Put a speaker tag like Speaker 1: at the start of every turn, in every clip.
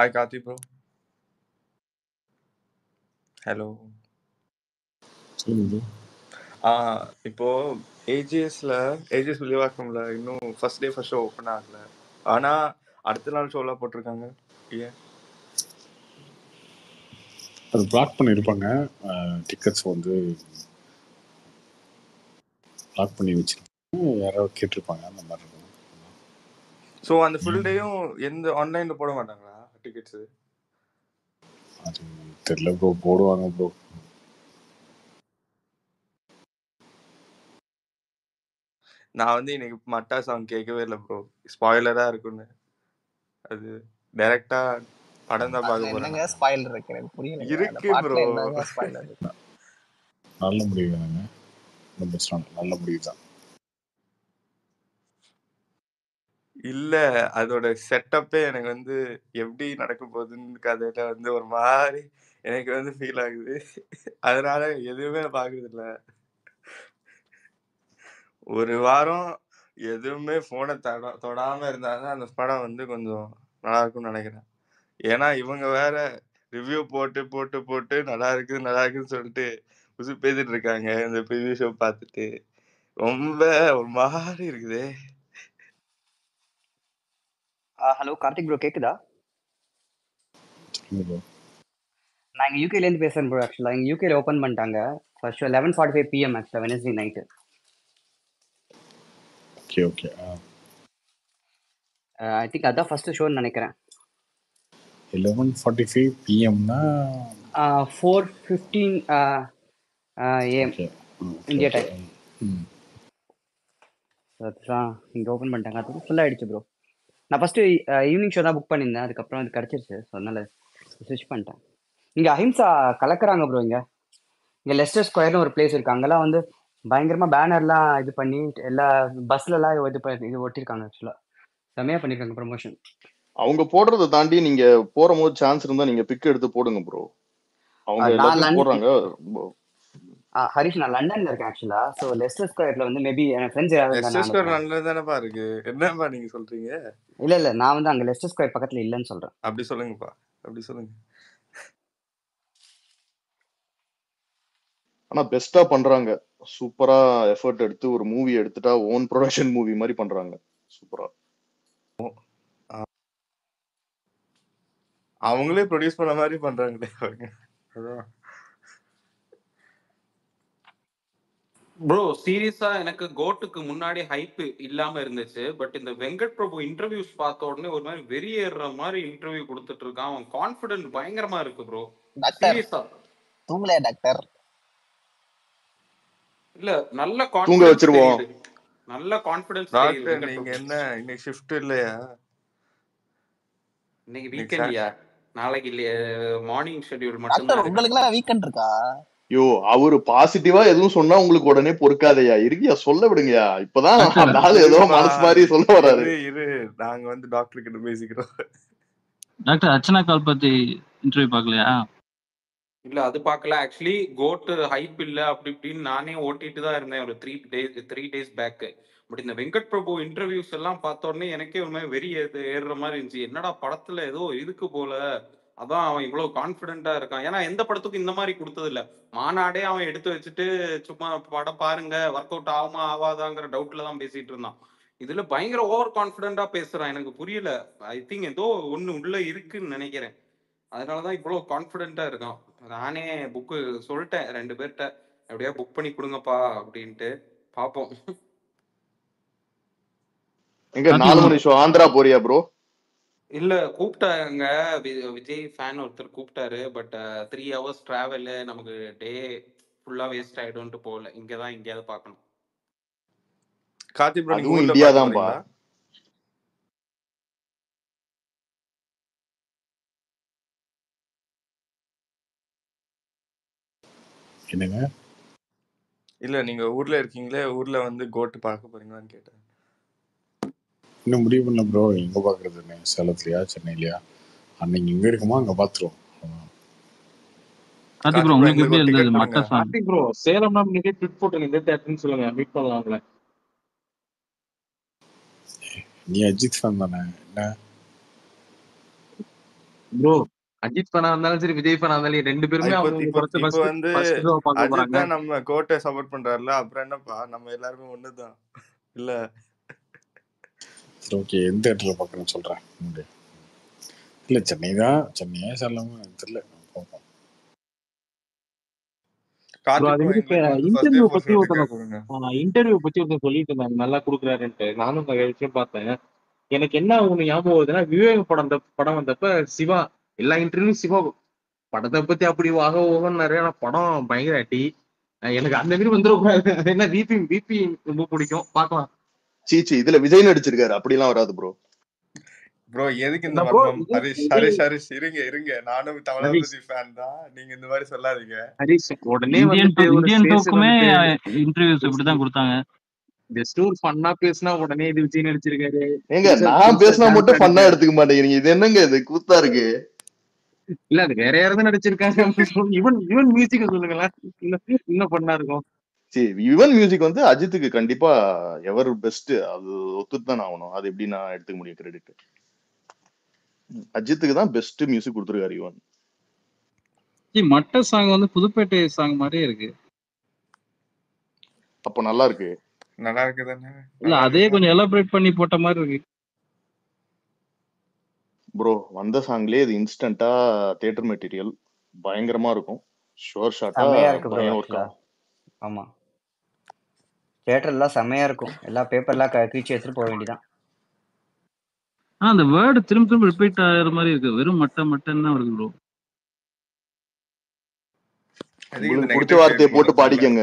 Speaker 1: Hi Karthi bro. Hello.
Speaker 2: சொல்லுங்க
Speaker 1: இப்போ AGS வில்லிவாக்கம்ல இன்னும் first day first show open ஆகல. ஆனா அடுத்த நாள் ஷோலாம் போட்டிருக்காங்க. ஏன்
Speaker 2: அது பிளாக் பண்ணியிருப்பாங்க. டிக்கெட்ஸ் வந்து பிளாக் பண்ணி வச்சிருப்பாங்க. யாரோ கேட்டிருப்பாங்க அந்த மாதிரி இருக்கும்.
Speaker 1: ஸோ அந்த ஃபுல் டேயும் எந்த ஆன்லைன்ல போட மாட்டாங்களா டிக்கெட்ஸு?
Speaker 2: அது தெரியல ப்ரோ, போடுவாங்க ப்ரோ.
Speaker 1: நான் வந்து இன்னைக்கு மட்டா சாங் கேட்கவே இல்லை ப்ரோ. ஸ்பாயிலரா இருக்குன்னு. அது டைரக்டா படம் தான் பார்க்க போறேன்.
Speaker 3: என்னங்க ஸ்பாயிலர் இருக்கு எனக்கு புரியல.
Speaker 1: இருக்கு ப்ரோ.
Speaker 3: என்னங்க ஸ்பாயிலர் இருக்கு?
Speaker 2: நல்ல முடிவு தானங்க, ரொம்ப ஸ்ட்ராங், நல்ல முடிவு தான்.
Speaker 1: இல்ல அதோட செட்டப்பே எனக்கு வந்து எப்படி நடக்க போகுதுன்னு கதையில வந்து ஒரு மாதிரி எனக்கு வந்து ஃபீல் ஆகுது. அதனால எதுவுமே பாக்குறது இல்ல. ஒரு வாரம் எதுவுமே போனை தொடாம இருந்தாதான் அந்த படம் வந்து கொஞ்சம் நல்லா இருக்கும்னு நினைக்கிறேன். ஏன்னா இவங்க வேற ரிவ்யூ போட்டு போட்டு போட்டு நல்லா இருக்குன்னு சொல்லிட்டு புது பேசிட்டு இருக்காங்க. இந்த ப்ரிவியூ ஷோ பார்த்துட்டு ரொம்ப ஒரு மாதிரி இருக்குதே.
Speaker 4: ஹலோ கார்த்திக் ப்ரோ, கேக்குதா?
Speaker 2: சொல்லுங்க ப்ரோ.
Speaker 4: நான் இங்கே யூகேலேருந்து பேசுகிறேன் ப்ரோ. ஆக்சுவலாக இங்கே யூகேல ஓப்பன் பண்ணிட்டாங்க ஃபர்ஸ்ட் 11:45 PM ஆக்சுவலாக Wednesday night.
Speaker 2: Okay okay.
Speaker 4: I think அதான் ஃபர்ஸ்ட் ஷோன்னு நினைக்கிறேன்.
Speaker 2: 11:45 PM-னா
Speaker 4: 4:15 AM இந்தியா டைம். அதுதான் இங்கே ஓப்பன் பண்ணிட்டாங்க. அது ஃபுல்லாக ஆயிடுச்சு ப்ரோ. நான் ஃபர்ஸ்ட் ஈவினிங் ஷோ தான் புக் பண்ணியிருந்தேன். அதுக்கப்புறம் அது கிடச்சிருச்சு. ஸோ அதனால ஸ்விட்ச் பண்ணிட்டேன். இங்கே அஹிம்சா கலக்குறாங்க ப்ரோ. இங்கே லெஸ்டர் ஸ்கொயர்னு ஒரு பிளேஸ் இருக்கு. அங்கெல்லாம் வந்து பயங்கரமா பேனர்லாம் இது பண்ணி எல்லா பஸ்லலாம் இது ஒட்டியிருக்காங்க. ஆக்சுவலா செம்மையா பண்ணிருக்காங்க ப்ரமோஷன்.
Speaker 5: அவங்க போடுறதை தாண்டி நீங்க போடும்போது சான்ஸ் இருந்தா நீங்க பிக் எடுத்து போடுங்க ப்ரோ. அவங்க எல்லாத்தையும் போடுறாங்க.
Speaker 4: ஹரிஷ், நான் லண்டன்ல இருக்கேன் ஆக்சுவலா. ஸோ லெஸ்டர் ஸ்கொயர்ல வந்து மேபி என் ஃப்ரெண்ட்ஸ் யாராவது
Speaker 1: நல்லதானப்பா இருக்கு. என்னப்பா நீங்க சொல்றீங்க?
Speaker 4: இல்ல நான் வந்து அங்க லெஸ்டர் ஸ்கொயர் பக்கத்துல இல்லைன்னு சொல்றேன்.
Speaker 1: அப்படி சொல்லுங்கப்பா, அப்படி சொல்லுங்க.
Speaker 5: ஆனா பெஸ்டா பண்றாங்க. சூப்பரா எஃபர்ட் எடுத்து ஒரு மூவி எடுத்துட்டா ஓன் ப்ரொடக்ஷன் மூவி மாதிரி பண்றாங்க. சூப்பரா
Speaker 1: அவங்களே ப்ரொடியூஸ் பண்ண மாதிரி பண்றாங்களே. அதான்
Speaker 6: ப்ரோ, சீரியஸா எனக்கு கோட்டுக்கு முன்னாடி ஹைப் இல்லாம இருந்துச்சு. பட் இந்த வெங்கட் பிரபு இன்டர்வியூஸ் பார்த்த உடனே ஒரு மாதிரி வெறியேற மாதிரி இன்டர்வியூ கொடுத்துட்டு இருக்கான். அவன் கான்பிடன்ட் பயங்கரமா இருக்கு ப்ரோ. சீரியஸா
Speaker 3: தூங்கலையா டாக்டர்?
Speaker 6: இல்ல, நல்ல கான்ஃபிடன்ஸ் தெரியுது. நல்ல கான்ஃபிடன்ஸ் தெரியுது.
Speaker 1: நீங்க என்ன இன்னைக்கு ஷிஃப்ட் இல்லையா?
Speaker 6: இன்னைக்கு வீக்கெண்ட்யா? நாளைக்கு இல்லையா? மார்னிங் ஷெட்யூல் மட்டும்.
Speaker 3: உங்களுக்கு வீக்கெண்ட் இருக்கா?
Speaker 5: யோ, அவரு பாசிட்டிவா எதுவும் சொன்னா உங்களுக்கு உடனே பொறுக்காதையா இருக்கியா, சொல்ல விடுங்கயா. இப்பதான் நாள் ஏதோ மனசு மாதிரி சொல்ல வராரு.
Speaker 1: இரு நாங்க வந்து டாக்டர் கிட்ட பேசிக்கிறோம்.
Speaker 7: டாக்டர் அர்ச்சனா கால் பத்தி இன்டர்வியூ பார்க்கலையா?
Speaker 6: இல்ல, அது பார்க்கல. ஆக்சுவலி கோட்டு ஹைப் இல்ல அப்படி இப்படின்னு நானே ஓட்டிட்டு தான் இருந்தேன் ஒரு 3 days பேக். பட் இந்த வெங்கட் பிரபு இன்டர்வியூஸ் எல்லாம் பார்த்த உடனே எனக்கே ஒரு மாதிரி வெறி ஏறுற மாதிரி இருந்துச்சு. என்னடா படத்துல ஏதோ இருக்கு போல, அதான் அவன் இவ்வளவு கான்பிடென்டா இருக்கான். ஏன்னா எந்த படத்துக்கும் இந்த மாதிரி கொடுத்தது இல்ல. மாநாடே அவன் எடுத்து வச்சுட்டு சும்மா படம் பாருங்க, ஒர்க் அவுட் ஆகுமா ஆகாதாங்கிற டவுட்ல தான் பேசிட்டு இருந்தான். இதுல பயங்கர ஓவர் கான்பிடென்டா பேசுறான். எனக்கு புரியல. ஐ திங்க் ஏதோ ஒண்ணு உள்ள இருக்குன்னு நினைக்கிறேன். அதனாலதான் இவ்வளவு கான்பிடென்டா இருக்கான். நானே புக்கு சொல்லிட்டேன் 2 பேர்கிட்ட, எப்படியா புக் பண்ணி கொடுங்கப்பா அப்படின்ட்டு. பாப்போம்.
Speaker 5: எங்க 4 மணி ஷோ ஆந்திரா போறியா ப்ரோ?
Speaker 6: இல்ல, கூப்பிட்டாங்க. விஜய் ஃபேன் ஒருத்தர் கூப்பிட்டாரு. பட் 3 hours டிராவல், நமக்கு டே ஃபுல்லா வேஸ்ட் ஆயிடும்ட்டு போகல. இங்கதான் எங்கேயாவது பார்க்கணும்.
Speaker 1: கார்த்தி ப்ரோ, நீங்க
Speaker 5: அதுவும்
Speaker 1: ஊர்ல
Speaker 5: இந்தியா
Speaker 1: பார்க்க
Speaker 5: தான்பா.
Speaker 1: போறீங்களா?
Speaker 2: என்னங்க?
Speaker 1: இல்ல நீங்க ஊர்ல இருக்கீங்களே, ஊர்ல வந்து கோட்டு பார்க்க போறீங்களான்னு கேட்டேன்.
Speaker 2: இன்னும் முடிவு பண்ணல ப்ரோ, எங்க பாக்குறதுன்னு. சேலத்துலயா சென்னையிலயா? அன்னைக்கு இங்க இருக்குமா அங்க பாத்துருவோம்.
Speaker 7: கார்த்திக் ப்ரோ, உங்களுக்கு எப்படி இருந்தது மட்டா சாங்?
Speaker 8: கார்த்திக் ப்ரோ, சேலம்னா நீங்க ட்விட் போட்டுங்க, இந்த தேட்டர்னு சொல்லுங்க, மீட் பண்ணலாம்ல.
Speaker 2: நீ அஜித் ஃபேன் தானே? என்ன
Speaker 8: ப்ரோ அஜித் ஃபேனா இருந்தாலும் சரி விஜய் ஃபேனா இருந்தாலும் 2 பேருமே
Speaker 1: இப்போ
Speaker 8: அவங்க
Speaker 1: இப்போ
Speaker 8: படத்தை
Speaker 1: இப்போ வந்து
Speaker 8: ஃபர்ஸ்ட் ஷோ பார்க்க
Speaker 1: அஜித்
Speaker 8: போறாங்க.
Speaker 1: தான் நம்ம கோட்டை சப்போர்ட் பண்றாருல, அப்புறம் என்னப்பா நம்ம எல்லாருமே ஒண்ணுதான் இல்ல?
Speaker 2: சரி ஓகே, எந்த தேட்டரில் பார்க்குறேன்னு சொல்கிறேன். இல்லை சென்னை தான், சென்னையே செல்லாம தெரியல பார்ப்போம்.
Speaker 8: ப்ரோ
Speaker 1: கார்த்திக்
Speaker 8: அது
Speaker 1: ப்ரோ
Speaker 8: மாதிரி
Speaker 1: எங்களுக்கு வந்து ஃபர்ஸ்ட் டே
Speaker 8: இன்டர்வியூ
Speaker 1: ஃபர்ஸ்ட்
Speaker 8: பத்தி
Speaker 1: ஷோ டிக்கெட்
Speaker 8: ஒருத்தங்க
Speaker 1: கொடுங்க.
Speaker 8: இன்டர்வியூ பத்தி ஒருத்தர் சொல்லிட்டு இருந்தாங்க நல்லா கொடுக்குறாருன்ட்டு. நானும் நிறைய விஷயம் பார்த்தேன். எனக்கு என்ன ஒண்ணு ஞாபகம் வருதுன்னா விவேக படம் வந்தப்ப சிவா எல்லா இன்டர்வியூ சிவா படத்தை பத்தி அப்படி ஓகன்னு நிறைய படம் பயங்கர அடி. எனக்கு அந்த மாதிரி வந்துடக்கூடாது. அது என்ன பிபி ரொம்ப பிடிக்கும் பார்க்கலாம்.
Speaker 5: சீச்சி இதுல விஜய் நடிச்சிருக்காரு, அப்படிலாம் வராது ப்ரோ.
Speaker 1: ப்ரோ எதுக்கு இந்த
Speaker 8: என்ன ப்ரோ
Speaker 1: மர்மம்? ஹரிஷ் இருங்க, நானும்
Speaker 8: ஹரிஷ்
Speaker 1: தவளபதி ஃபேன் தான், நீங்க இந்த மாதிரி சொல்லாதீங்க.
Speaker 8: ஹரிஷ் உடனே
Speaker 7: இந்தியன்
Speaker 8: வந்துட்டு ஒரு
Speaker 7: இந்தியன்
Speaker 8: ஸ்பேஸ்
Speaker 7: டூக்குமே
Speaker 8: வந்துட்டு
Speaker 7: இன்டர்வியூஸ் இப்படிதான் கொடுத்தாங்க.
Speaker 8: ஜஸ்ட் ஒரு ஃபன்னா பேசினா உடனே இது விஜய் நடிச்சிருக்காரு.
Speaker 5: ஏங்க நான் பேசினா மட்டும் ஃபன்னா எடுத்துக்க மாட்டேங்கிறீங்க, இது என்னங்க இது கூத்தா இருக்கு?
Speaker 8: இல்ல அது வேற யாராவது நடிச்சிருக்காங்க. ஈவன் மியூசிக் சொல்லுங்களேன், இன்னும் பண்ணா இருக்கும்.
Speaker 5: சரி யுவன் மியூசிக் வந்து அஜித்துக்கு கண்டிப்பா எவர் பெஸ்ட், அது ஒத்துட்டு தான் ஆகணும். அது எப்படி நான் எடுத்துக்க முடியும் கிரெடிட்? அஜித்துக்கு தான் பெஸ்ட் மியூசிக் கொடுத்துருக்காரு யுவன்.
Speaker 7: மட்ட சாங் வந்து புதுப்பேட்டை சாங் மாதிரியே இருக்கு.
Speaker 5: அப்போ நல்லா இருக்கு.
Speaker 1: நல்லா இருக்கு தானே?
Speaker 7: இல்ல அதே கொஞ்சம் எலாபரேட் பண்ணி போட்ட மாதிரி இருக்கு.
Speaker 5: ப்ரோ வந்த சாங்லயே இது இன்ஸ்டன்டா தியேட்டர் மெட்டீரியல் பயங்கரமா இருக்கும். ஷோர் ஷாட்டா
Speaker 4: செமையா இருக்கு ப்ரோ
Speaker 5: பயங்கர ஒர்க்
Speaker 4: ஆக்சுவலா.
Speaker 5: ஆகும்.
Speaker 4: ஆமா, தியேட்டர் எல்லாம் செமையா இருக்கும். எல்லா பேப்பர்லாம் கிழிச்சு எடுத்துட்டு போக வேண்டியதான்.
Speaker 7: ஆனா அந்த வேர்டு திரும்ப ரிப்பீட் ஆகிற மாதிரி இருக்கு. வெறும் மட்டன் தான் வருது ப்ரோ.
Speaker 5: உங்களுக்கு பிடிச்ச வார்த்தையை போட்டு பாடிக்கங்க.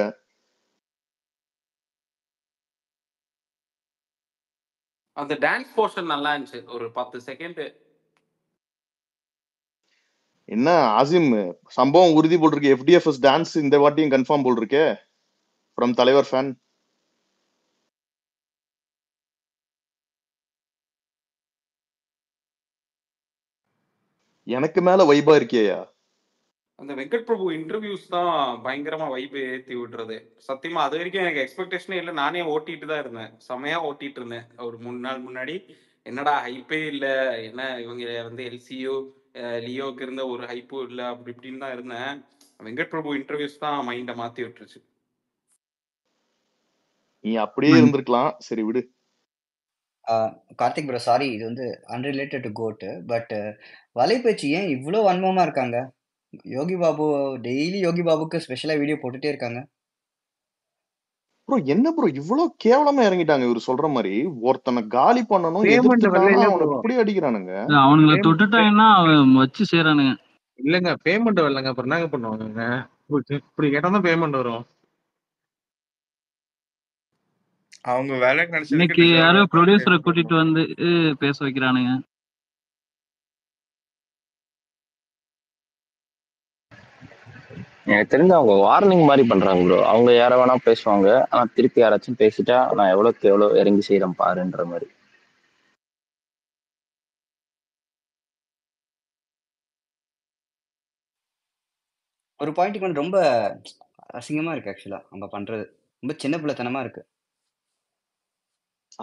Speaker 6: அந்த டான்ஸ் போர்ஷன் நல்லா இருந்துச்சு, ஒரு 10 செகண்ட்.
Speaker 5: என்ன ஆசிம் சம்பவம் உறுதி போட்டிருக்கு, FDFS டான்ஸ் இந்த வாட்டியும் கன்ஃபார்ம் போட்டிருக்கே ஃப்ரம் தலைவர் ஃபேன். எனக்கு மேல வைபா இருக்கியா?
Speaker 6: அந்த வெங்கட் பிரபு இன்டர்வியூஸ் தான் பயங்கரமா வைப் ஏத்தி விட்டுறது. சத்தியமா அது வரைக்கும் எனக்கு எக்ஸ்பெக்டேஷனே இல்லை. நானே ஓட்டிட்டு தான் இருந்தேன், செமையா ஓட்டிட்டு இருந்தேன். ஒரு 3 நாள் முன்னாடி என்னடா ஹைப்பே இல்லை, என்ன இவங்க வந்து எல்சியோ லியோக்கு இருந்த ஒரு ஹைப்பும் இல்லை அப்படி இப்படின்னு தான் இருந்தேன். வெங்கட் பிரபு இன்டர்வியூஸ் தான் மைண்டை மாத்தி விட்டுருச்சு.
Speaker 5: நீ அப்படியே இருந்திருக்கலாம், சரி விடு.
Speaker 4: கார்த்திக் ப்ரோ சாரி, இது வந்து அன்ரிலேட்டட் டு கோட்டு, பட் வலைபேச்சு ஏன் இவ்வளோ வன்மமா இருக்காங்க? யோகி பாபு டெய்லி யோகி பாபுக்கு ஸ்பெஷலா வீடியோ போட்டுட்டே இருக்காங்க.
Speaker 5: ப்ரோ என்ன ப்ரோ இவ்வளவு கேவலமா இறங்கிட்டாங்க இவரு சொல்ற மாதிரி. ஒருத்தனை காலி பண்ணணும்
Speaker 8: பேமெண்ட்
Speaker 5: எதிர்த்துட்டானா
Speaker 8: வரல
Speaker 5: அவனை
Speaker 8: ப்ரோ.
Speaker 5: இப்படி அடிக்கிறானுங்க.
Speaker 7: அவனுங்களை தொட்டுட்டாங்கன்னா அவன் வச்சு செய்யறானுங்க.
Speaker 8: இல்லங்க பேமெண்ட் வரலங்க, அப்புறம் என்னங்க பண்ணுவாங்க? இப்படி கேட்டா தான் பேமெண்ட் வரும்.
Speaker 1: அவங்க வேலைக்கு
Speaker 7: இன்னைக்கு
Speaker 1: நடிச்சதுக்கு
Speaker 7: யாரோ
Speaker 1: deserve
Speaker 7: ப்ரொடியூசரை
Speaker 1: பண்ணணும்.
Speaker 7: கூட்டிட்டு வந்து பேச வைக்கிறானுங்க.
Speaker 9: எனக்கு தெரிஞ்சு அவங்க வார்னிங் மாதிரி பண்றாங்க ப்ரோ. அவங்க யார வேணா பேசுவாங்க, ஆனா திருப்பி யாராச்சும் பேசிட்டா நான் எவ்வளவுக்கு எவ்வளவு இறங்கி செய்யறேன் பாருன்ற மாதிரி.
Speaker 4: ஒரு பாயிண்ட்டுக்கு வந்து ரொம்ப அசிங்கமா இருக்கு ஆக்சுவலா அவங்க பண்றது. ரொம்ப சின்ன பிள்ளைத்தனமா இருக்கு.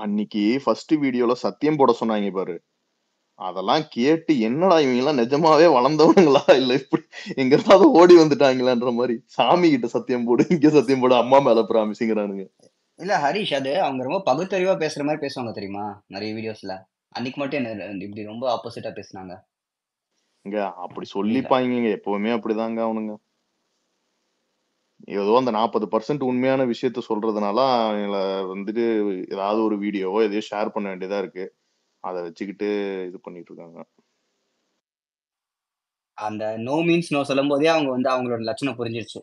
Speaker 5: அன்னைக்கு ஃபர்ஸ்ட் வீடியோல சத்தியம் போட சொன்னாங்க பாரு, அதெல்லாம் கேட்டு என்னடா இவங்க எல்லாம் நிஜமாவே வளர்ந்தவனுங்களா இல்ல இப்படி எங்க இருந்தாவது ஓடி வந்துட்டாங்களான்ற மாதிரி. சாமி கிட்ட சத்தியம் போடு, இங்க சத்தியம் போடு, அம்மா மேல பிராமிசிங்கிறானுங்க.
Speaker 4: இல்ல ஹரிஷ், அது அவங்க ரொம்ப பகுத்தறிவா பேசுற மாதிரி பேசுவாங்க தெரியுமா நிறைய வீடியோஸ்ல. அன்னைக்கு மட்டும் என்ன இப்படி ரொம்ப ஆப்போசிட்டா பேசுனாங்க.
Speaker 5: இங்க அப்படி சொல்லிப்பாங்க, எப்பவுமே அப்படிதாங்க அவனுங்க. ஏதோ அந்த 40% உண்மையான விஷயத்த சொல்றதுனால அவங்கள வந்துட்டு ஏதாவது ஒரு வீடியோவோ எதையோ ஷேர் பண்ண வேண்டியதா இருக்கு. அதை வச்சுக்கிட்டு இது பண்ணிட்டு இருக்காங்க.
Speaker 4: அந்த நோ மீன்ஸ் நோ சொல்லும் போதே அவங்க வந்து அவங்களோட லட்சணம் புரிஞ்சிருச்சு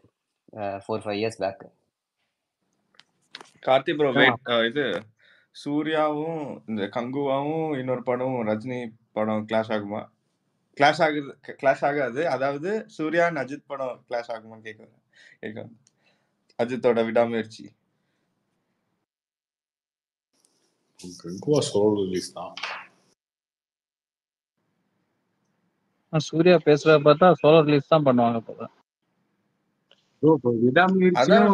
Speaker 4: 4-5 years back.
Speaker 1: Karthi bro wait, இது சூர்யாவும் இந்த கங்குவாவும் இன்னொரு படம் ரஜினி படம் கிளாஷ் ஆகுமா? கிளாஷ் ஆகாது. அதாவது சூர்யா அஜித் படம் கிளாஷ் ஆகுமான்னு கேட்க அஜித்தோட விடாமுயற்சி.
Speaker 2: கங்குவா சோலோ ரிலீஸ் தான்.
Speaker 7: சூர்யா பேசுறத பார்த்தா சோலோ ரிலீஸ் தான் பண்ணுவாங்க போல.
Speaker 1: விடாமுயற்சியோட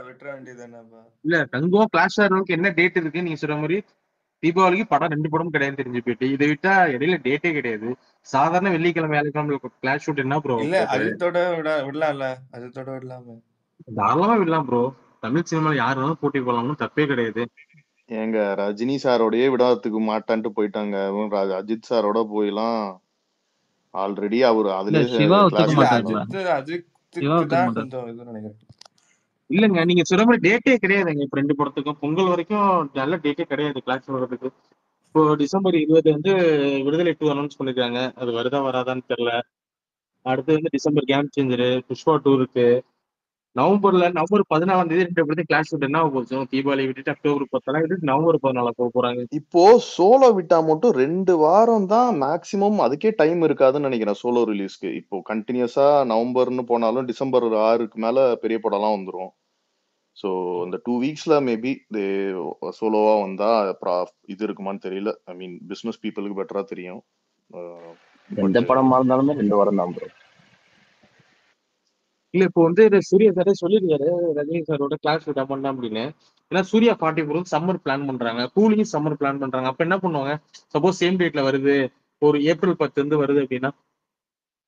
Speaker 1: விட்டுற வேண்டியது என்னப்பா?
Speaker 8: இல்ல கங்குவா கிளாஷ் ஆகிறதுக்கு என்ன டேட் இருக்கு நீங்க சொல்ற மாதிரி? தீபாவளிக்கு படம் 2 படம் கிடையாது தெரிஞ்சு போயிட்டு. இதை விட்டா இடையில டேட்டே கிடையாது. சாதாரண வெள்ளிக்கிழமை வியாழக்கிழமை கிளாஸ் ஷூட் என்ன ப்ரோ
Speaker 1: இல்ல
Speaker 8: போகுது?
Speaker 1: அஜித்தோட விடலாம்ல, அஜித்தோட விடலாமே.
Speaker 8: தாராளமா விடலாம் ப்ரோ. தமிழ் சினிமால யார் வேணாலும் போட்டி போடலாம்னு தப்பே கிடையாது.
Speaker 5: ஏங்க ரஜினி சாரோடயே விடாததுக்கு மாட்டான்ட்டு போயிட்டாங்க. அஜித் சாரோட போயெல்லாம் ஆல்ரெடி அவர்
Speaker 7: இல்ல
Speaker 5: அதுலயே
Speaker 7: சிவா ஒத்துக்க
Speaker 5: கிளாஸ்
Speaker 1: இல்ல
Speaker 5: ஷூட்
Speaker 7: மாட்டாருல,
Speaker 1: அஜித்துக்கு
Speaker 7: சிவா ஒத்துக்க
Speaker 1: தான்
Speaker 7: மாட்டாரு.
Speaker 1: கொஞ்சம் இது நினைக்கிறேன்.
Speaker 8: இல்லங்க நீங்க சொல்ற மாதிரி டேட்டே கிடையாதுங்க. இப்ப 2 படத்துக்கும் பொங்கல் வரைக்கும் நல்ல டேட்டே கிடையாது கிளாஸ் வர்றதுக்கு. இப்போ டிசம்பர் 20 வந்து விடுதலை 2 அனௌன்ஸ் பண்ணிருக்காங்க. அது வருதா வராதான்னு தெரியல. அடுத்து வந்து டிசம்பர் கேம் சேஞ்சரு, புஷ்பா 2 இருக்கு. நவம்பர் 14 தேதி 2 படத்துக்கு கிளாஸ் ஷூட் என்ன போச்சோம்? தீபாவளி விட்டுட்டு அக்டோபர் 10 விட்டுட்டு நவம்பர் 14 போக போறாங்க.
Speaker 5: இப்போ சோலோ விட்டா மட்டும் 2 வாரம் தான் மேக்சிமம். அதுக்கே டைம் இருக்காதுன்னு நினைக்கிறேன் சோலோ ரிலீஸ்க்கு. இப்போ கண்டினியூஸா நவம்பர்னு போனாலும் டிசம்பர் 6க்கு மேல பெரிய படம்லாம் வந்துரும். ஸோ இந்த 2 வீக்ஸ்ல மேபி சோலோவா வந்தா இது இருக்குமான்னு தெரியல. ஐ மீன் பிசினஸ் பீப்புளுக்கு பெட்டரா தெரியும்.
Speaker 9: எந்த
Speaker 5: பட்
Speaker 9: படமா இருந்தாலுமே 2 வாரம் தான் ப்ரோ.
Speaker 8: இல்ல இப்போ வந்து சூர்யா சாரே சொல்லியிருக்காரு ரஜினி சாரோட கிளாஸ் ஷூட் பண்ணலாம் அப்படின்னு. ஏன்னா சூர்யா 44 சம்மர் பிளான் பண்றாங்க, கூலியும் சம்மர் பிளான் பண்றாங்க. அப்ப என்ன பண்ணுவாங்க? சப்போஸ் சேம் டேட்ல வருது, ஒரு ஏப்ரல் 10 இருந்து வருது அப்படின்னா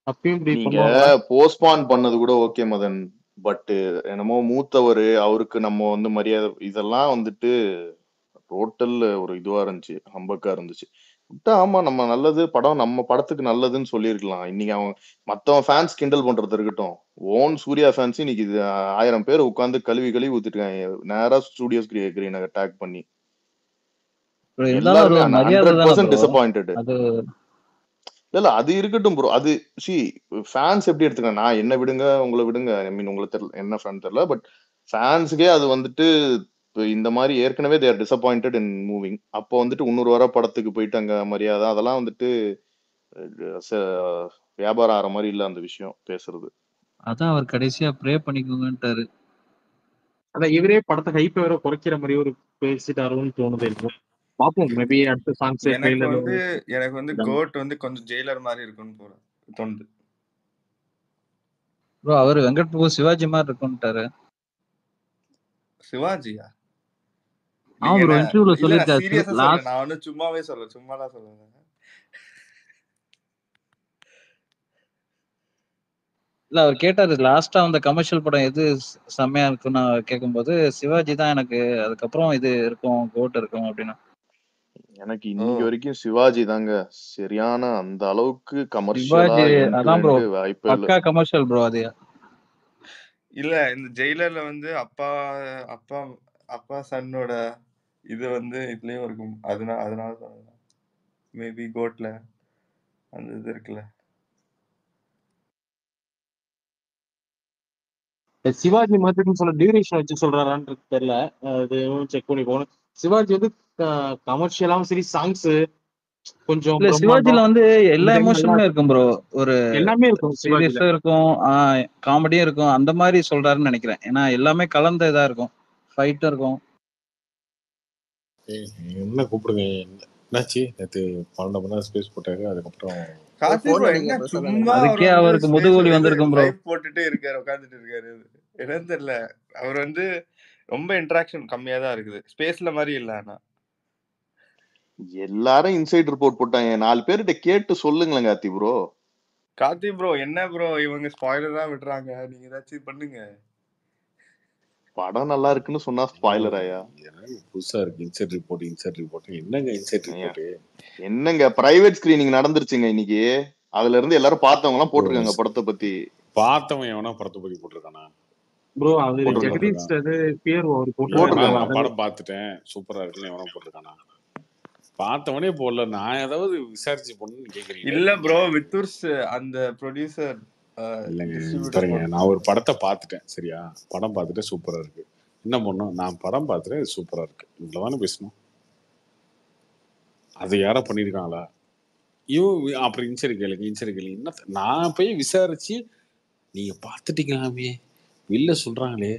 Speaker 8: அப்பயும் இப்படி
Speaker 5: நீங்க
Speaker 8: பண்ணுவாங்களா?
Speaker 5: போஸ்ட்பான் பண்ணது கூட ஓகே மதன். பட் என்னமோ மூத்தவர், அவருக்கு நம்ம வந்து மரியாதை இதெல்லாம் வந்துட்டு டோட்டல் ஒரு இதுவா இருந்துச்சு, ஹம்பக்கா இருந்துச்சு. விட்டா ஆமா நம்ம நல்லது படம், நம்ம படத்துக்கு நல்லதுன்னு சொல்லியிருக்கலாம். இன்னைக்கு அவன் மத்தவன் ஃபேன்ஸ் கிண்டல் பண்றது இருக்கட்டும், ஓன் சூர்யா ஃபேன்ஸ் இன்னைக்கு 1000 பேர் உட்காந்து கழுவி கழுவி ஊத்திருக்காங்க நேரா ஸ்டூடியோஸ் கிரீன் டேக் பண்ணி.
Speaker 7: Bro, இருந்தாலும் அது
Speaker 5: எல்லாருமே
Speaker 7: ஒரு மரியாதை தானே
Speaker 5: 100%
Speaker 7: ப்ரோ.
Speaker 5: டிசப்பாயிண்டட்.
Speaker 7: அது
Speaker 5: இல்ல அது இருக்கட்டும் ப்ரோ. அது ஃபேன்ஸ் எப்படி எடுத்துக்கலாம்? நான் என்ன விடுங்க, உங்களை விடுங்க. ஐ மீன் உங்களுக்கு தெரியல என்ன ஃபேன் தெரியல. பட் ஃபேன்ஸுக்கே அது வந்துட்டு இப்ப இந்த மாதிரி ஏற்கனவே தேர் டிசப்பாயிண்டட் இன் மூவிங். அப்போ வந்துட்டு 300 வர படத்துக்கு போயிட்டு அங்க மரியாதை அதெல்லாம் வந்துட்டு வியாபாரம் ஆகிற மாதிரி இல்ல அந்த விஷயம் பேசுறது.
Speaker 7: அதான் அவர் கடைசியா ப்ரே பண்ணிக்கோங்கன்ட்டாரு.
Speaker 8: அதான் இவரே படத்தை ஹைப்பை வேற குறைக்கிற மாதிரி ஒரு பேசிட்டாரோன்னு தோணுது இருக்கும். பார்ப்போம். மேபி அடுத்த சாங்ஸ்
Speaker 1: எனக்கு வந்து கோட் வந்து கொஞ்சம் ஜெயிலர் மாதிரி இருக்குன்னு தோணுது.
Speaker 7: ப்ரோ அவர் வெங்கட் பிரபு சிவாஜி மாதிரி இருக்குன்ட்டாரு.
Speaker 1: சிவாஜியா?
Speaker 7: ஆமா ப்ரோ, இன்டர்வியூல சொல்லிருக்காரு.
Speaker 1: சீரியஸா சொல்ல,
Speaker 7: லாஸ்ட்
Speaker 1: நான் வந்து சும்மாலாம் சொல்லுவேன்.
Speaker 7: இல்ல அவர் கேட்டாரு லாஸ்டா அந்த கமர்ஷியல் படம் எது செம்மையா இருக்குன்னு கேட்கும்போது சிவாஜி தான் எனக்கு, அதுக்கப்புறம் இது இருக்கும் கோட் இருக்கும் அப்படின்னு.
Speaker 5: எனக்கு இன்னைக்கு வரைக்கும் சிவாஜி தாங்க சரியான அந்த அளவுக்கு கமர்ஷியலா
Speaker 7: சிவாஜி அதான் ப்ரோ
Speaker 5: வாய்ப்பே இல்ல.
Speaker 7: பக்கா கமர்ஷியல் ப்ரோ அது.
Speaker 1: இல்ல இந்த ஜெயிலர்ல வந்து அப்பா சன்னோட இது வந்து இதுலயும் இருக்கும். அதனால சொல்லலாம். மேபி கோட்ல அந்த இது இருக்குல்ல.
Speaker 8: சிவாஜி மார்க்கெட்னு சொல்ல டியூரேஷன் வச்சு சொல்றாரான்னு தெரியல. அது செக் பண்ணி போகணும். சிவாஜி வந்து கமர்ஷியலாவும் சரி, சாங்ஸ் கொஞ்சம்
Speaker 7: இல்ல சிவாஜில வந்து எல்லா எமோஷனுமே இருக்கும் ப்ரோ. ஒரு
Speaker 8: எல்லாமே இருக்கும்,
Speaker 7: சீரியஸும் இருக்கும், காமெடியும் இருக்கும். அந்த மாதிரி சொல்றாருன்னு நினைக்கிறேன். ஏன்னா எல்லாமே கலந்த இதா இருக்கும், ஃபைட்டும் இருக்கும்.
Speaker 2: என்ன கூப்பிடுங்க, என்னாச்சு? நேற்று 12 மணி நேரம் ஸ்பேஸ் போட்டாரு. அதுக்கப்புறம்
Speaker 7: அதுக்கே அவருக்கு முதுகுவலி வந்திருக்கும் ப்ரோ.
Speaker 1: போட்டுட்டே இருக்காரு, உட்காந்துட்டு இருக்காரு. என்னன்னு தெரியல, அவர் வந்து ரொம்ப இன்டராக்ஷன் கம்மியா தான் இருக்குது, ஸ்பேஸ்ல மாதிரி இல்ல. ஆனா
Speaker 5: எல்லாரும் இன்சைட் ரிப்போர்ட் போட்டாங்க. 4 பேர்கிட்ட கேட்டு சொல்லுங்களேன் கார்த்தி ப்ரோ.
Speaker 1: என்ன ப்ரோ இவங்க ஸ்பாயிலர் தான் விடுறாங்க, நீங்க ஏதாச்சும் பண்ணுங்க.
Speaker 5: படம் நல்லா இருக்குன்னு சொன்னா ஸ்பாயிலர் ஆயா?
Speaker 2: புதுசா இருக்கு இன்சைட் ரிப்போர்ட். என்னங்க இன்சைட் ரிப்போர்ட்?
Speaker 5: என்னங்க பிரைவேட் ஸ்கிரீனிங் நடந்துருச்சுங்க இன்னைக்கு. அதுல இருந்து எல்லாரும் பார்த்தவங்க எல்லாம் போட்டிருக்காங்க படத்தை பத்தி.
Speaker 2: பார்த்தவன் எவனா படத்தை பத்தி போட்டிருக்கானா
Speaker 8: ப்ரோ? அது ஜெகதீஷ் அது பேர் ஒரு
Speaker 2: படம் பார்த்துட்டேன் சூப்பரா இருக்குன்னு எவனா போட்டிருக்கானா? பார்த்தவனே போடல, நான் ஏதாவது விசாரிச்சு போடணும்னு கேக்குறீங்க.
Speaker 1: இல்ல ப்ரோ, வித்தூர்ஸ் அந்த ப்ரொடியூசர்
Speaker 2: பாருங்க, நான் ஒரு படத்தை பார்த்துட்டேன் சரியா, படம் பார்த்துட்டு சூப்பரா இருக்கு. என்ன பண்ணும், நான் படம் பார்த்துட்டு சூப்பரா இருக்கு இவ்வளவுதானே பேசணும். அது யாரா பண்ணிருக்காங்களா? அப்புறம் இன்சரி கேளுங்க என்ன, நான் போய் விசாரிச்சு நீங்க பார்த்துட்டீங்களாமே வெளில சொல்றாங்களே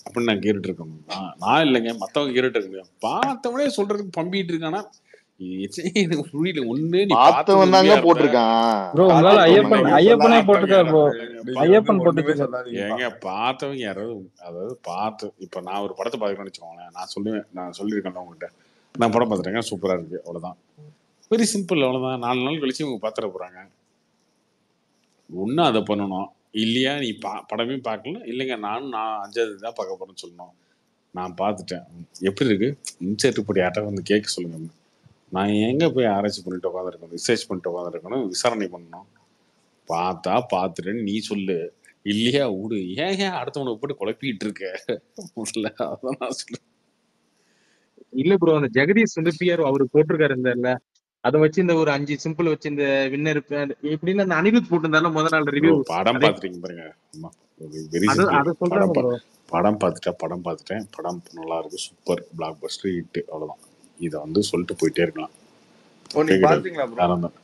Speaker 2: அப்படின்னு நான் கேட்டுட்டு இருக்கேன். நான் இல்லைங்க, மத்தவங்க கேட்டுட்டு இருக்கேன். பார்த்தவனே சொல்றதுக்கு பம்பிட்டு இருக்கானா? புரியல. ஒண்ணு நீ
Speaker 5: பார்த்தவன் தாங்க போட்டிருக்கான்.
Speaker 7: ஐயப்பனே போட்டிருக்காரு ப்ரோ. ஐயப்பன் போட்டிருக்காரு.
Speaker 2: ஏங்க பார்த்தவங்க யாராவது, அதாவது பார்த்து இப்ப நான் ஒரு படத்தை பார்க்கணும்னு வச்சுக்கோங்களேன், நான் சொல்லியிருக்கேன் உங்ககிட்ட, நான் படம் பார்த்துட்டேங்க, சூப்பரா இருக்கு, அவ்வளவுதான். வெரி சிம்பிள், அவ்வளவுதான். 4 நாள் கழிச்சு இவங்க பார்த்துட போறாங்க. ஒண்ணு அதை பண்ணணும், இல்லையா நீ படமே பார்க்கல, இல்லைங்க நான் 5வது தான் பார்க்க போறேன்னு சொல்லணும். நான் பார்த்துட்டேன், எப்படி இருக்கு இன்செர்ட் இப்படி யார்ட்ட வந்து கேட்க சொல்லுங்க. நான் எங்க போய் ஆராய்ச்சி பண்ணிட்டு உட்காந்துருக்கணும், ரிசர்ச் பண்ணிட்டு உட்காந்துருக்கணும், விசாரணை பண்ணணும். பார்த்தா பார்த்துட்டேன்னு நீ சொல்லு, இல்லையா விடு. ஏன் அடுத்தவனுக்கு போட்டு குழப்பிட்டு இருக்க முதல்ல அதான் நான் சொல்றேன்.
Speaker 8: இல்ல ப்ரோ, அந்த ஜெகதீஷ் வந்து பிஆர் அவரு போட்டிருக்காரு இந்த அதை வச்சு இந்த ஒரு 5 சிம்பிள் வச்சு இந்த வின்னர் எப்படின்னு அந்த அனிருத் போட்டிருந்தாலும் முதல் நாள்
Speaker 2: ப்ரோ
Speaker 8: ரிவ்யூ
Speaker 2: படம்
Speaker 8: அதே
Speaker 2: பார்த்துட்டீங்க பாருங்க. வெரி
Speaker 8: அதை
Speaker 2: சிம்பிள்.
Speaker 8: அதை
Speaker 2: படம்
Speaker 8: சொல்றாங்க ப்ரோ.
Speaker 2: படம் பார்த்துட்டேன், படம் நல்லா இருக்கு, சூப்பர் பிளாக் பஸ்டர் ஹிட், அவ்வளவுதான். இதை வந்து சொல்லிட்டு போயிட்டே இருக்கலாம்.
Speaker 1: நீங்க பாத்தீங்களா ப்ரோ?
Speaker 2: யாரும் தான்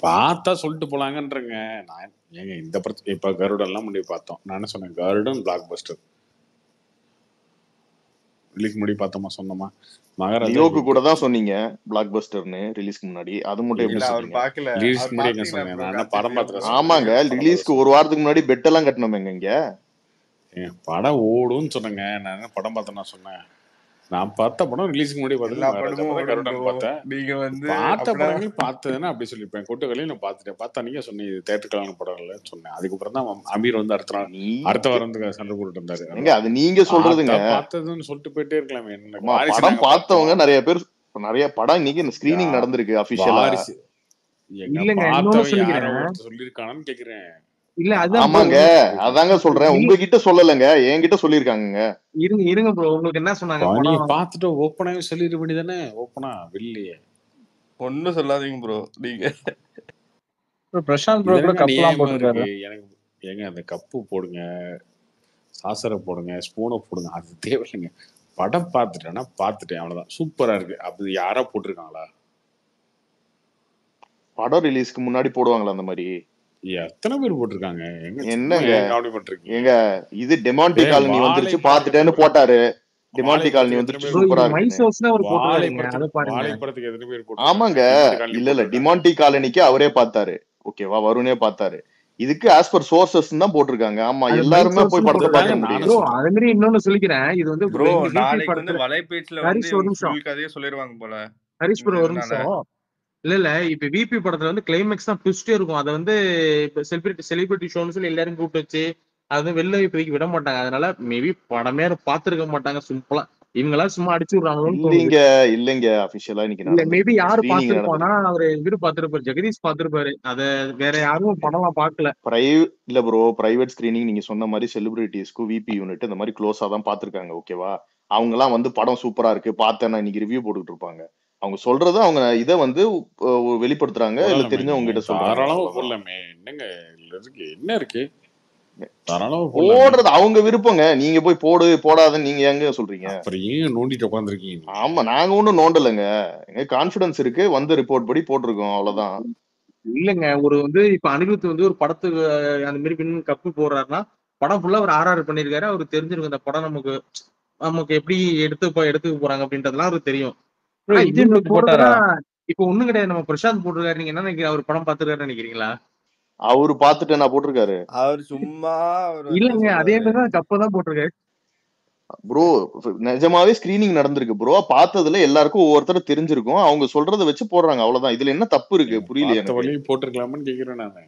Speaker 2: பார்த்தா சொல்லிட்டு போலாங்கன்றங்க. நான் ஏங்க இந்த படத்துக்கு இப்ப கருடன் எல்லாம் முன்னாடி பார்த்தோம். நான் என்ன சொன்னேன், கருடன் பிளாக் பஸ்டர் ரிலீஸ் முன்னாடி பார்த்தோமா சொன்னோமா? மகாராஜா
Speaker 5: லியோக்கு கூட தான் சொன்னீங்க பிளாக் பஸ்டர்னு ரிலீஸ்க்கு முன்னாடி. அது மட்டும் எப்படி
Speaker 1: இல்ல அவர்
Speaker 5: சொன்னீங்க?
Speaker 1: பாக்கல.
Speaker 2: ரிலீஸ்க்கு
Speaker 1: அவர்
Speaker 2: முன்னாடி என்ன
Speaker 1: பாத்தீங்களா
Speaker 2: சொன்னேன்?
Speaker 1: ப்ரோ
Speaker 2: நான் என்ன படம்
Speaker 1: கார்த்திக்
Speaker 2: பார்த்துட்டு
Speaker 1: ரிவ்யூ?
Speaker 5: ஆமாங்க,
Speaker 2: சொன்னேன், படம்
Speaker 5: ரிலீஸ்க்கு
Speaker 2: பார்த்து
Speaker 5: ஒரு வாரத்துக்கு முன்னாடி பெட் எல்லாம் கட்டணுமேங்க இங்க.
Speaker 2: படம் ஓடும்னு சொன்னேங்க. நான் என்ன படம் பார்த்தேன் நான் சொன்னேன்? நான் பார்த்த படம் ரிலீஸ்க்கு முன்னாடி பார்த்தது
Speaker 1: எல்லா
Speaker 2: மகாராஜா
Speaker 1: படமும்
Speaker 2: படம்,
Speaker 1: ஓடும்
Speaker 2: கருடன்
Speaker 1: ப்ரோ.
Speaker 2: பார்த்தேன்.
Speaker 1: நீங்க வந்து
Speaker 2: பார்த்த
Speaker 1: அப்படின்னா
Speaker 2: படங்கள் பார்த்ததுன்னா அப்படி சொல்லியிருப்பேன். கொட்டுகளையும் நான் பார்த்துட்டேன். பார்த்தா நீங்க சொன்னீங்க இது தேட்டருக்கான படம் இல்லைன்னு சொன்னேன். அதுக்கப்புறம் தான் அமீர் வந்து அடுத்த
Speaker 5: நீங்க
Speaker 2: வாரத்துக்கு சண்டை போட்டுட்டு இருந்தாரு.
Speaker 5: ஏங்க அது நீங்க சொல்றதுங்க.
Speaker 2: பார்த்ததுன்னு சொல்லிட்டு போயிட்டே இருக்கலாமே. என்ன
Speaker 5: ஆமா,
Speaker 2: வாரிசு
Speaker 5: படம்
Speaker 2: நாங்க
Speaker 5: பார்த்தவங்க
Speaker 2: பார்த்தோம்.
Speaker 5: நிறைய பேர், நிறைய படம் இன்னைக்கு இந்த ஸ்கிரீனிங் நடந்திருக்கு அபிஷியலா.
Speaker 2: வாரிசு எங்க
Speaker 8: இல்லங்க இன்னொன்னு
Speaker 2: பார்த்தவன் யாரோ
Speaker 8: சொல்லிக்கிறேன்.
Speaker 2: ஒருத்தர் சொல்லியிருக்கானு கேக்குறேன்.
Speaker 8: இல்ல அதுதான் ப்ரோ,
Speaker 5: ஆமாங்க, அதாங்க சொல்றேன்.
Speaker 8: இல்ல
Speaker 5: உங்ககிட்ட சொல்லலங்க, என்கிட்ட சொல்லியிருக்காங்க.
Speaker 8: இருங்க ப்ரோ, உங்களுக்கு என்ன சொன்னாங்க
Speaker 2: நீங்க
Speaker 8: படம்?
Speaker 2: பார்த்துட்டு ஓப்பனாவே சொல்லிட வேண்டியதானே. ஓப்பனா வெளியே
Speaker 1: ஒன்னும் சொல்லாதீங்க ப்ரோ நீங்க.
Speaker 7: பிரசாந்த் ப்ரோ கூட
Speaker 2: இதெல்லாம்
Speaker 7: கப்லாம்
Speaker 2: நியாயமா
Speaker 7: போட்டிருக்காரு.
Speaker 2: இருக்கு எனக்கு. ஏங்க அந்த கப்பு போடுங்க, சாசரை போடுங்க, ஸ்பூனை போடுங்க, அது தேவையில்லைங்க. படம் பார்த்துட்டேன்னா பார்த்துட்டேன், அவ்வளவுதான். சூப்பரா இருக்கு. அப்படி யாரா போட்டிருக்காங்களா?
Speaker 5: படம் ரிலீஸ்க்கு முன்னாடி போடுவாங்களா அந்த மாதிரி?
Speaker 2: எத்தனை பேர் போட்டிருக்காங்க? எங்க சும்மா
Speaker 5: என்னங்க
Speaker 2: ஏன் கவனி பண்றீங்க?
Speaker 5: ஏங்க, இது டெமாண்டி
Speaker 2: ஏய்,
Speaker 5: காலனி வந்துருச்சு
Speaker 2: வாழை
Speaker 5: பார்த்துட்டேன்னு
Speaker 2: படத்துக்கு
Speaker 5: போட்டாரு. டெமாண்டி
Speaker 2: வாழை
Speaker 5: காலனி
Speaker 2: படத்துக்கு எத்தனை
Speaker 5: வந்துருச்சு
Speaker 2: பேர்
Speaker 8: ப்ரோ இது
Speaker 5: சூப்பரா
Speaker 8: மை
Speaker 5: இருக்குன்னு.
Speaker 8: சோர்ஸ்ல அவர்
Speaker 2: வாழை
Speaker 8: போட்டிருக்காருங்க, அதை
Speaker 2: படத்துக்கு
Speaker 8: பாருங்க.
Speaker 2: வாழை படத்துக்கு எத்தனை பேர் போட்டிருக்காங்க?
Speaker 5: ஆமாங்க,
Speaker 2: டிமாண்டி காலனி
Speaker 5: இல்ல
Speaker 2: போட்டிருக்காங்க.
Speaker 5: டிமாண்டி காலனிக்கு அவரே பார்த்தாரு, ஓகேவா, வருணே பார்த்தாரு. இதுக்கு ஆஸ் பர் சோர்சஸ் தான் போட்டிருக்காங்க. ஆமா,
Speaker 8: அது மை
Speaker 5: எல்லாருமே போய்
Speaker 8: சோர்ஸ்னு
Speaker 5: படத்தை
Speaker 2: அதுதாங்க
Speaker 5: பார்க்க
Speaker 8: போட்டிருக்காரு
Speaker 5: முடியும்.
Speaker 2: நானும்
Speaker 8: ப்ரோ.
Speaker 2: சொல்றேன்.
Speaker 8: அதே மாதிரி இன்னொன்னு சொல்லிக்கிறேன், இது வந்து
Speaker 1: ப்ரோ
Speaker 8: எங்க விபி
Speaker 1: நாளைக்கு வந்து
Speaker 8: படத்துல
Speaker 1: வலைபேச்சுல வந்து
Speaker 8: ஹரிஷ் ஒரு
Speaker 1: இவங்க
Speaker 8: நிமிஷம்,
Speaker 1: ஃபுல் கதையை சொல்லிடுவாங்க போல
Speaker 8: ஹரிஷ்
Speaker 1: இந்த
Speaker 8: ப்ரோ ஒரு
Speaker 1: இதனால.
Speaker 8: நிமிஷம். இல்ல இப்ப விபி படத்துல வந்து கிளைமேக்ஸ் தான் ட்விஸ்டே இருக்கும். அதை வந்து செலிபிரிட்டி ஷோன்னு சொல்லி எல்லாரும் கூப்பிட்டு வச்சு அது வந்து வெளில இப்போதைக்கு விட மாட்டாங்க. அதனால மேபி படமே பார்த்திருக்க மாட்டாங்க. சிம்பிளா இவங்களா சும்மா அடிச்சு விடுறாங்களோன்னு தோணுது.
Speaker 5: இல்லைங்க இல்லைங்க, அபிஷியலா இன்னைக்கு
Speaker 8: இல்ல மேபி
Speaker 5: நடந்திருக்கு,
Speaker 8: யாரு
Speaker 5: ஸ்கிரீனிங்
Speaker 8: பார்த்திருப்பானா,
Speaker 5: நடந்திருக்கு.
Speaker 8: அவரு இவரு பார்த்திருப்பாரு, ஜெகதீஷ் பார்த்திருப்பாரு. அத வேற யாரும் படம்லாம் பார்க்கல.
Speaker 5: இல்ல ப்ரோ, பிரைவேட் ஸ்கிரீனிங் நீங்க சொன்ன மாதிரி செலிபிரிட்டிஸ்க்கு விபி யூனிட் இந்த மாதிரி க்ளோஸா தான் பார்த்திருக்காங்க, ஓகேவா. அவங்க எல்லாம் வந்து படம் சூப்பரா இருக்கு பார்த்தேன் நான் இன்னைக்கு ரிவ்யூ போட்டுட்டு இருப்பாங்க. அவங்க சொல்றது அவங்க இதை வந்து வெளிப்படுத்துறாங்க, இல்ல
Speaker 2: போடலாமே,
Speaker 5: தெரிஞ்சவங்க
Speaker 2: நீங்க
Speaker 5: கிட்ட சொல்றாங்க,
Speaker 2: தாராளமா
Speaker 5: அவ்வளவுதான்.
Speaker 2: போடலாமே. என்னங்க இதுல இருக்கு, என்ன இருக்கு? தாராளமா போடலாமே.
Speaker 5: போடுறது அவங்க விருப்பங்க. நீங்க போய் போடு போடாதுன்னு நீங்க எங்க சொல்றீங்க?
Speaker 2: அப்புறம் ஏன் நோண்டிட்டு உட்காந்துருக்கீங்க நீங்க?
Speaker 5: ஆமா, நாங்க ஒண்ணும் நோண்டலைங்க, எங்க கான்பிடன்ஸ் இருக்கு, வந்த ரிப்போர்ட் படி போட்டிருக்கோம், அவ்வளவுதான்.
Speaker 8: இல்லங்க ஒரு வந்து இப்ப அனிருத் வந்து ஒரு படத்துக்கு அந்த மாதிரி வின் கப்பு போடுறாருன்னா படம் ஃபுல்லா ஒரு ஆர்ஆர் பண்ணிருக்காரு. அவருக்கு தெரிஞ்சிருக்கும் இந்த படம் நமக்கு நமக்கு எப்படி எடுத்துக்க போறாங்க அப்படின்றதுலாம் அவருக்கு தெரியும்.
Speaker 7: ப்ரோ
Speaker 8: ஆனா
Speaker 7: விஜய்
Speaker 8: இவங்க
Speaker 7: படத்துக்கு போட்டாரா?
Speaker 8: போடுறதுதான் இப்ப ஒண்ணும் கிடையாது. நம்ம பிரசாந்த் போட்டிருக்காரு, நீங்க என்ன நினைக்கிறீங்க? அவர் படம் பார்த்திருக்காருன்னு நினைக்கிறீங்களா?
Speaker 5: அவரு பார்த்துட்டு நான் போட்டிருக்காரு
Speaker 1: அவர் சும்மா அவர் வந்து
Speaker 8: இல்லங்க அதே
Speaker 1: சொல்லுவாரு.
Speaker 8: மாதிரிதான் கப்பை தான் போட்டிருக்காரு
Speaker 5: ப்ரோ. நிஜமாவே ஸ்கிரீனிங் நடந்திருக்கு ப்ரோ. பார்த்ததுல எல்லாருக்கும் ஒவ்வொருத்தரும் தெரிஞ்சிருக்கும், அவங்க சொல்றதை வச்சு போடுறாங்க, அவ்வளவுதான். இதுல என்ன தப்பு இருக்கு? புரியல
Speaker 2: பார்த்த
Speaker 5: எனக்கு.
Speaker 2: வழியும் போட்டிருக்கலாமான்னு கேக்குறேன் நானு.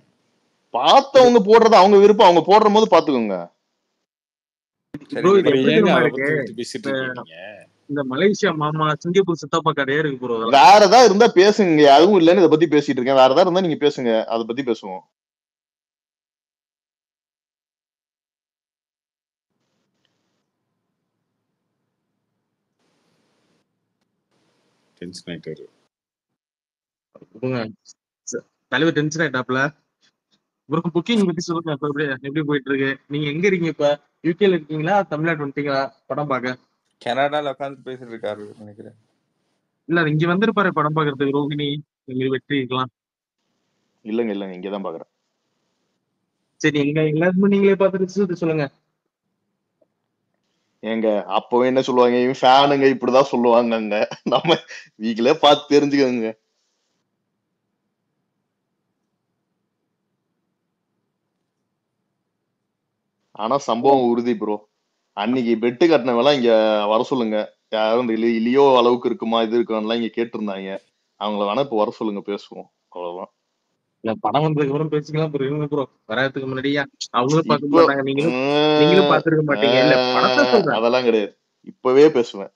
Speaker 5: பார்த்தவங்க போடுறது அவங்க விருப்பம், அவங்க போடுற போது பாத்துக்கோங்க.
Speaker 8: ப்ரோ.
Speaker 1: சரிங்க
Speaker 8: இது
Speaker 2: அப்புறம்
Speaker 8: எப்படி
Speaker 2: ஏங்க
Speaker 8: தெரியுமா
Speaker 2: அதை
Speaker 8: இருக்கு?
Speaker 2: பத்தி பத்தி பேசிட்டு இருக்கீங்க நீங்க?
Speaker 8: இந்த மலேசியா மாமா சிங்கப்பூர் சித்தப்பா கதையே இருக்கு ப்ரோ. அதெல்லாம்
Speaker 5: வேற ஏதாவது இருந்தா பேசுங்க, அதுவும் இல்லைன்னு இதை பத்தி பேசிட்டு இருக்கேன். வேற ஏதாவது இருந்தா நீங்க பேசுங்க, அதை பத்தி பேசுவோம்.
Speaker 2: டென்ஷன் ஆயிட்டாரு.
Speaker 8: தலைவர் டென்ஷன் ஆயிட்டாப்ல. ப்ரோ புக்கிங் பத்தி சொல்லுங்க. இப்ப எப்படி போயிட்டு இருக்கு? நீங்க எங்க இருக்கீங்க இப்ப? யூகேல இருக்கீங்களா, தமிழ்நாடு வந்துட்டீங்களா படம் பார்க்க?
Speaker 1: கனடால உட்காந்து பேசிட்டு இருக்காரு நினைக்கிறேன்.
Speaker 8: இல்ல இங்க வந்திருப்பாரு படம் பார்க்கறதுக்கு, ரோகிணி வெற்றி இருக்கலாம்.
Speaker 5: இல்லங்க இங்கதான் பாக்குறேன்.
Speaker 8: சரி எங்க எல்லாருமே நீங்களே பார்த்துட்டு சொல்லுங்க.
Speaker 5: ஏங்க அப்பவே என்ன சொல்லுவாங்க, இவன் ஃபேனுங்க இப்படிதான் சொல்லுவாங்க. நம்ம வீக்கிலே பார்த்து தெரிஞ்சுக்கோங்க. ஆனா சம்பவம் உறுதி ப்ரோ. அன்னைக்கு பெட்டு கட்டினவெல்லாம் இங்க வர சொல்லுங்க. யாரும் லியோ அளவுக்கு இருக்குமா இது இருக்கும்லாம் இங்க கேட்டிருந்தாங்க. அவங்கள வேணா இப்ப வர சொல்லுங்க, பேசுவோம். அவ்வளவுதான்.
Speaker 8: இல்ல படம் வந்ததுக்கு அப்புறம் பேசிக்கலாம் ப்ரோ. இருங்க ப்ரோ, வராதுக்கு முன்னாடியா அவங்களும் பார்க்க
Speaker 5: இப்போ
Speaker 8: மாட்டாங்க, நீங்களும் பார்த்திருக்க மாட்டீங்க. இல்ல படத்தை சொல்றேன்,
Speaker 5: அதெல்லாம் கிடையாது, இப்பவே பேசுவேன்.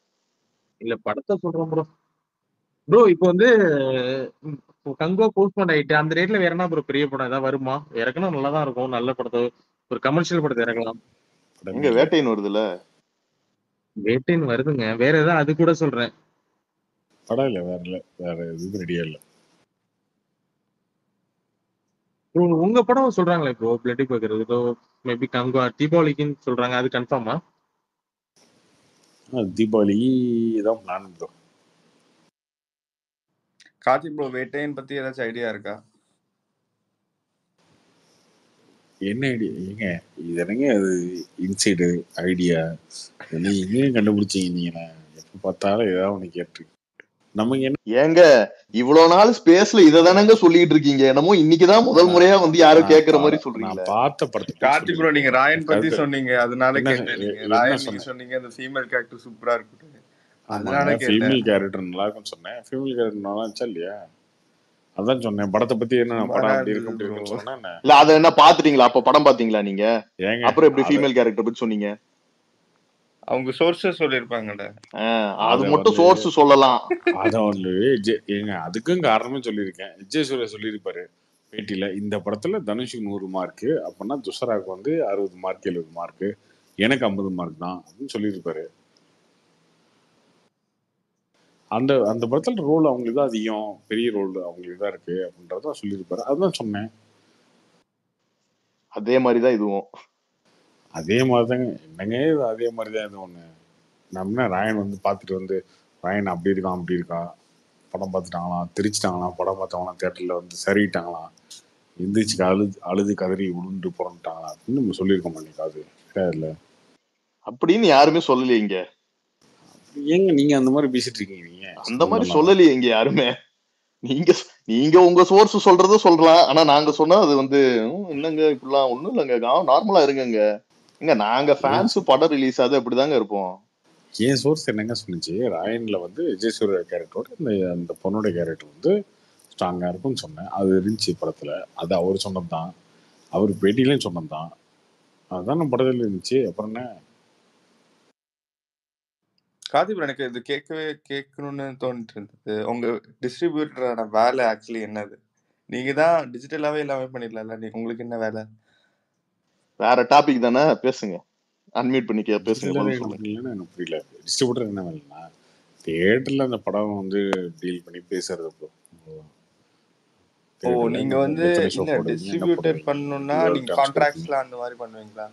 Speaker 8: இல்ல படத்தை சொல்றேன் ப்ரோ. ப்ரோ இப்போ வந்து கங்கோ போஸ்ட்போன் ஆயிட்டு அந்த ரேட்ல வேற என்ன ப்ரோ பெரிய படம் ஏதாவது வருமா? இறக்கணும் நல்லா தான் இருக்கும், நல்ல படத்தை, ஒரு கமர்ஷியல் படத்தை இறக்கலாம்.
Speaker 5: எங்க வேட்டைன்னு வருதுல்ல,
Speaker 8: வேட்டைன்னு வருதுங்க, வேற ஏதாவது அது கூட சொல்றேன்.
Speaker 2: படம் இல்லை, வேற எதுவும் ரெடியா இல்லை.
Speaker 8: ப்ரோ உங்க படம் சொல்றாங்களே ப்ரோ, பிளட்டி பர்கர் ஏதோ மேபி கங்கோ தீபாவளிக்குன்னு சொல்றாங்க, அது கன்ஃபார்மா?
Speaker 2: தீபாவளி தான் plan bro.
Speaker 1: Karthik bro, Vettaiyan பத்தி ஏதாச்சும் ஐடியா இருக்கா?
Speaker 2: என்ன ஐடியா ஏங்க? இது என்னங்க அது இன்சைடு ஐடியா? நீங்க எங்கேயும் கண்டுபிடிச்சீங்க? நீங்க எப்ப பார்த்தாலும் ஏதாவது ஒண்ணு கேட்டு நமக்கு என்ன
Speaker 5: ஏங்க இவ்வளவு நாள் ஸ்பேஸ்ல இததானங்க சொல்லிட்டு இருக்கீங்க, என்னமோ இன்னைக்குதான் முதல் முறையா வந்து யாரும் கேட்கற மாதிரி சொல்றீங்களே.
Speaker 2: நான் பார்த்த படத்தை
Speaker 1: கார்த்திக் ப்ரோ, நீங்க ராயன் பத்தி
Speaker 2: கருத்து
Speaker 1: சொன்னீங்க, அதனால
Speaker 2: என்ன
Speaker 1: கேட்டேன். நீங்க
Speaker 2: என்ன
Speaker 1: ராயன் நீங்க
Speaker 2: சொன்னேன்?
Speaker 1: சொன்னீங்க அந்த ஃபீமேல் கேரக்டர் சூப்பரா இருக்கு, அதனால
Speaker 2: ஆமாங்க,
Speaker 1: கேட்டேன்.
Speaker 2: ஃபீமேல் கேரக்டர் நல்லா இருக்குன்னு சொன்னேன். ஃபீமேல் கேரக்டர் நல்லா இருந்துச்சா இல்லையா? அதான் சொன்னேன். படத்தை பத்தி என்ன படம்
Speaker 1: சுமாரா
Speaker 2: அப்படி இருக்கு
Speaker 1: இருந்தது
Speaker 2: அப்படி
Speaker 1: ப்ரோ.
Speaker 2: இருக்குன்னு சொன்னேன் என்ன?
Speaker 5: இல்ல அத என்ன பாத்துட்டீங்களா? அப்ப படம் பாத்தீங்களா நீங்க?
Speaker 2: ஏங்க
Speaker 5: அப்புறம் எப்படி
Speaker 2: அத
Speaker 5: ஃபீமேல் கேரக்டர் பத்தி சொன்னீங்க?
Speaker 1: அவங்க சோர்ஸஸ் சொல்லியிருப்பாங்கல்ல.
Speaker 5: அது
Speaker 2: அத
Speaker 5: மட்டும்
Speaker 2: வந்து
Speaker 5: சோர்ஸ் சொல்லலாம்.
Speaker 2: அத வந்து ஏங்க அதுக்கும் காரணமே சொல்லியிருக்கேன். விஜய் சூர்யா சொல்லியிருப்பாரு பேட்டியில, இந்த படத்துல தனுஷுக்கு 100 மார்க், அப்படின்னா துஷராக்கு வந்து 60 மார்க் 70 மார்க், எனக்கு 50 மார்க் தான் அப்படின்னு சொல்லியிருப்பாரு. அந்த அந்த படத்துல ரோல் அவங்களுக்கு தான் அதிகம், பெரிய ரோல் அவங்களுக்கு தான் இருக்கு அப்படின்றத சொல்லியிருப்பாரு. அதுதான் சொன்னேன்.
Speaker 5: அதே மாதிரிதான் இதுவும்.
Speaker 2: அதே மாதிரிதாங்க. என்னங்க இது அதே மாதிரிதான் இது ஒண்ணு. நம்ம ராயன் வந்து பார்த்துட்டு வந்து ராயன் அப்படி இருக்கான் அப்படி இருக்கா, படம் பார்த்துட்டாங்களாம், திரிச்சிட்டாங்களாம், படம் பார்த்தவங்களாம் தேட்டரில் வந்து சரிட்டாங்களாம், எந்திரிச்சு அழுது கதறி உளுந்து புறந்துட்டாங்களா அப்படின்னு நம்ம சொல்லியிருக்க மாட்டேங்க. அது இல்லை.
Speaker 5: அப்படின்னு யாருமே சொல்லலையேங்க.
Speaker 2: ஏங்க நீங்க அந்த மாதிரி பேசிட்டு இருக்கீங்க? நீங்க
Speaker 5: அந்த மாதிரி சொல்லலையேங்க யாருமே. நீங்க உங்க சோர்ஸ் சொல்றத சொல்லலாம், ஆனா நாங்க சொன்னா அது வந்து என்னங்க இப்படிலாம் ஒண்ணும் இல்லைங்க, நார்மலா இருங்க. எங்க நாங்க ஃபேன்ஸ் படம் ரிலீஸ் ஆகுது அப்படிதாங்க இருப்போம்.
Speaker 2: என் சோர்ஸ் என்னங்க சொன்னிச்சு, ராயன்ல வந்து விஜய் சூர்யா கேரக்டரோட அந்த பொண்ணோட கேரக்டர் வந்து ஸ்ட்ராங்கா இருக்கும்னு சொன்னேன். அது இருந்துச்சு படத்துல. அது அவர் சொன்னதுதான், அவர் பேட்டியிலையும் சொன்னதுதான், அதுதான் நம்ம படத்துல இருந்துச்சு. அப்புறம் என்ன?
Speaker 1: கார்த்திக் ப்ரோ, எனக்கு இது கேட்கணும்னு தோணிட்டு இருந்தது. உங்க டிஸ்ட்ரிபியூட்டரோட வேலை ஆக்சுவலி என்னது? நீங்க தான் டிஜிட்டலாவே எல்லாமே பண்ணிடலாம்ல, உங்களுக்கு என்ன வேலை?
Speaker 5: வேற டாபிக் தானே, பேசுங்க. அன்மியூட் பண்ணி பேசுங்க, பதில் சொல்லுங்க.
Speaker 2: எனக்கு புரியல. டிஸ்ட்ரிபியூட்டர் என்ன வேலைன்னா தியேட்டர்ல அந்த படம் வந்து டீல் பண்ணி பேசுறது ப்ரோ.
Speaker 1: ஓ, நீங்க வந்து இல்ல டிஸ்ட்ரிபியூட்டர் பண்ணனும்னா நீங்க கான்ட்ராக்ட்ஸ்ல அந்த மாதிரி பண்ணுவீங்களா?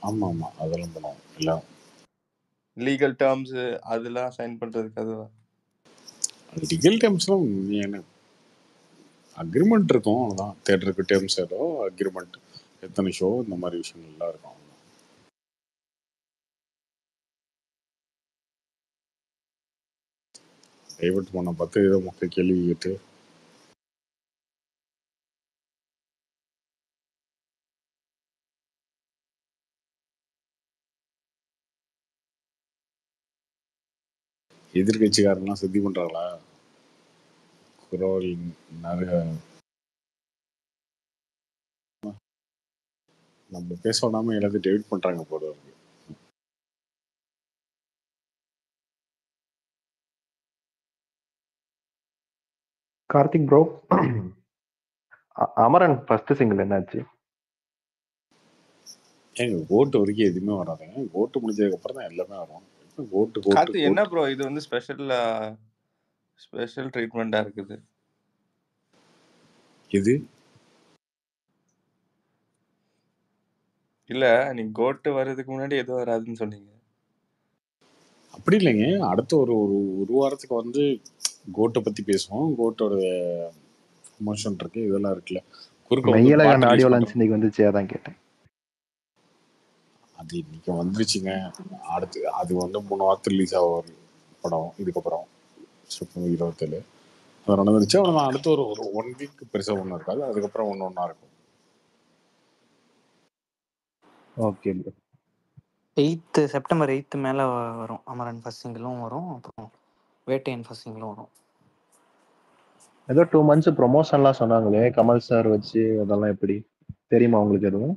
Speaker 2: ஆமா ஆமா, அதெல்லாம் பண்ணுவோம். எல்லாம்
Speaker 1: லீகல் டேர்ம்ஸ் அதெல்லாம் சைன் பண்றதுக்கு அதுவா?
Speaker 2: லீகல் டேர்ம்ஸ்லாம் என்ன அக்ரிமெண்ட் இருக்கும், அவ்வளோதான். தியேட்டருக்கு டேர்ம்ஸ் ஏதோ அக்ரிமெண்ட், எத்தனை ஷோ, இந்த மாதிரி விஷயங்கள்லாம் இருக்கும். டைவர்ட் பண்ண பார்த்து ஏதோ மக்கள் கேள்வி கேட்டு எதிர்கட்சிக்காரங்களாம் சித்தி பண்றாங்களா? குரோல் நிறைய நம்ம பேச விடாம எல்லாத்தையும் டெவிட் பண்றாங்க போல இருக்கு.
Speaker 10: Karthik bro, Amaran first single என்னாச்சு?
Speaker 1: ஏங்க கோட் வரைக்கும் எதுவுமே வராதுங்க. கோட் முடிஞ்சதுக்கு அப்புறம் தான் எல்லாமே வரும். கோட் என்ன ப்ரோ இது வந்து ஸ்பெஷல் ட்ரீட்மெண்டா இருக்குது. இது இல்ல, நீங்க கோட் வர்றதுக்கு முன்னாடி எதுவும் வராதுன்னு சொன்னீங்க. அப்படி இல்லைங்க, அடுத்த ஒரு வாரத்துக்கு வந்து கோட்டை பத்தி பேசுவோம். கோட்டோட ப்ரமோஷன் இருக்கு, இதெல்லாம் இருக்குல்ல.
Speaker 10: மெய்யழகன் ஆடியோ லான்ச் இன்னைக்கு வந்துச்சு, அதான் கேட்டேன்.
Speaker 1: அது இன்னைக்கு வந்துருச்சுங்க. அடுத்து அது வந்து 3 வாரத்தில் ரிலீஸ் ஆக ஒரு படம். இதுக்கப்புறம் செப்டம்பர் 27 அது நடந்துருச்சு. ஆனால் அடுத்து ஒரு 1 வீக் பெருசாக ஒன்றும் இருக்காது. அதுக்கப்புறம் ஒன்றா இருக்கும்.
Speaker 10: Okay bro.
Speaker 11: செப்டம்பர் 8 மேல வரும். அமரன் ஃபர்ஸ்ட் சிங்கிளும் வரும். அப்புறம் வேட்டையன் ஃபர்ஸ்ட் சிங்கிளும் வரும்.
Speaker 10: ஏதோ 2 months ப்ரொமோஷன்லாம் சொன்னாங்களே கமல் சார் வச்சு, அதெல்லாம் எப்படி தெரியுமா உங்களுக்கு எதுவும்?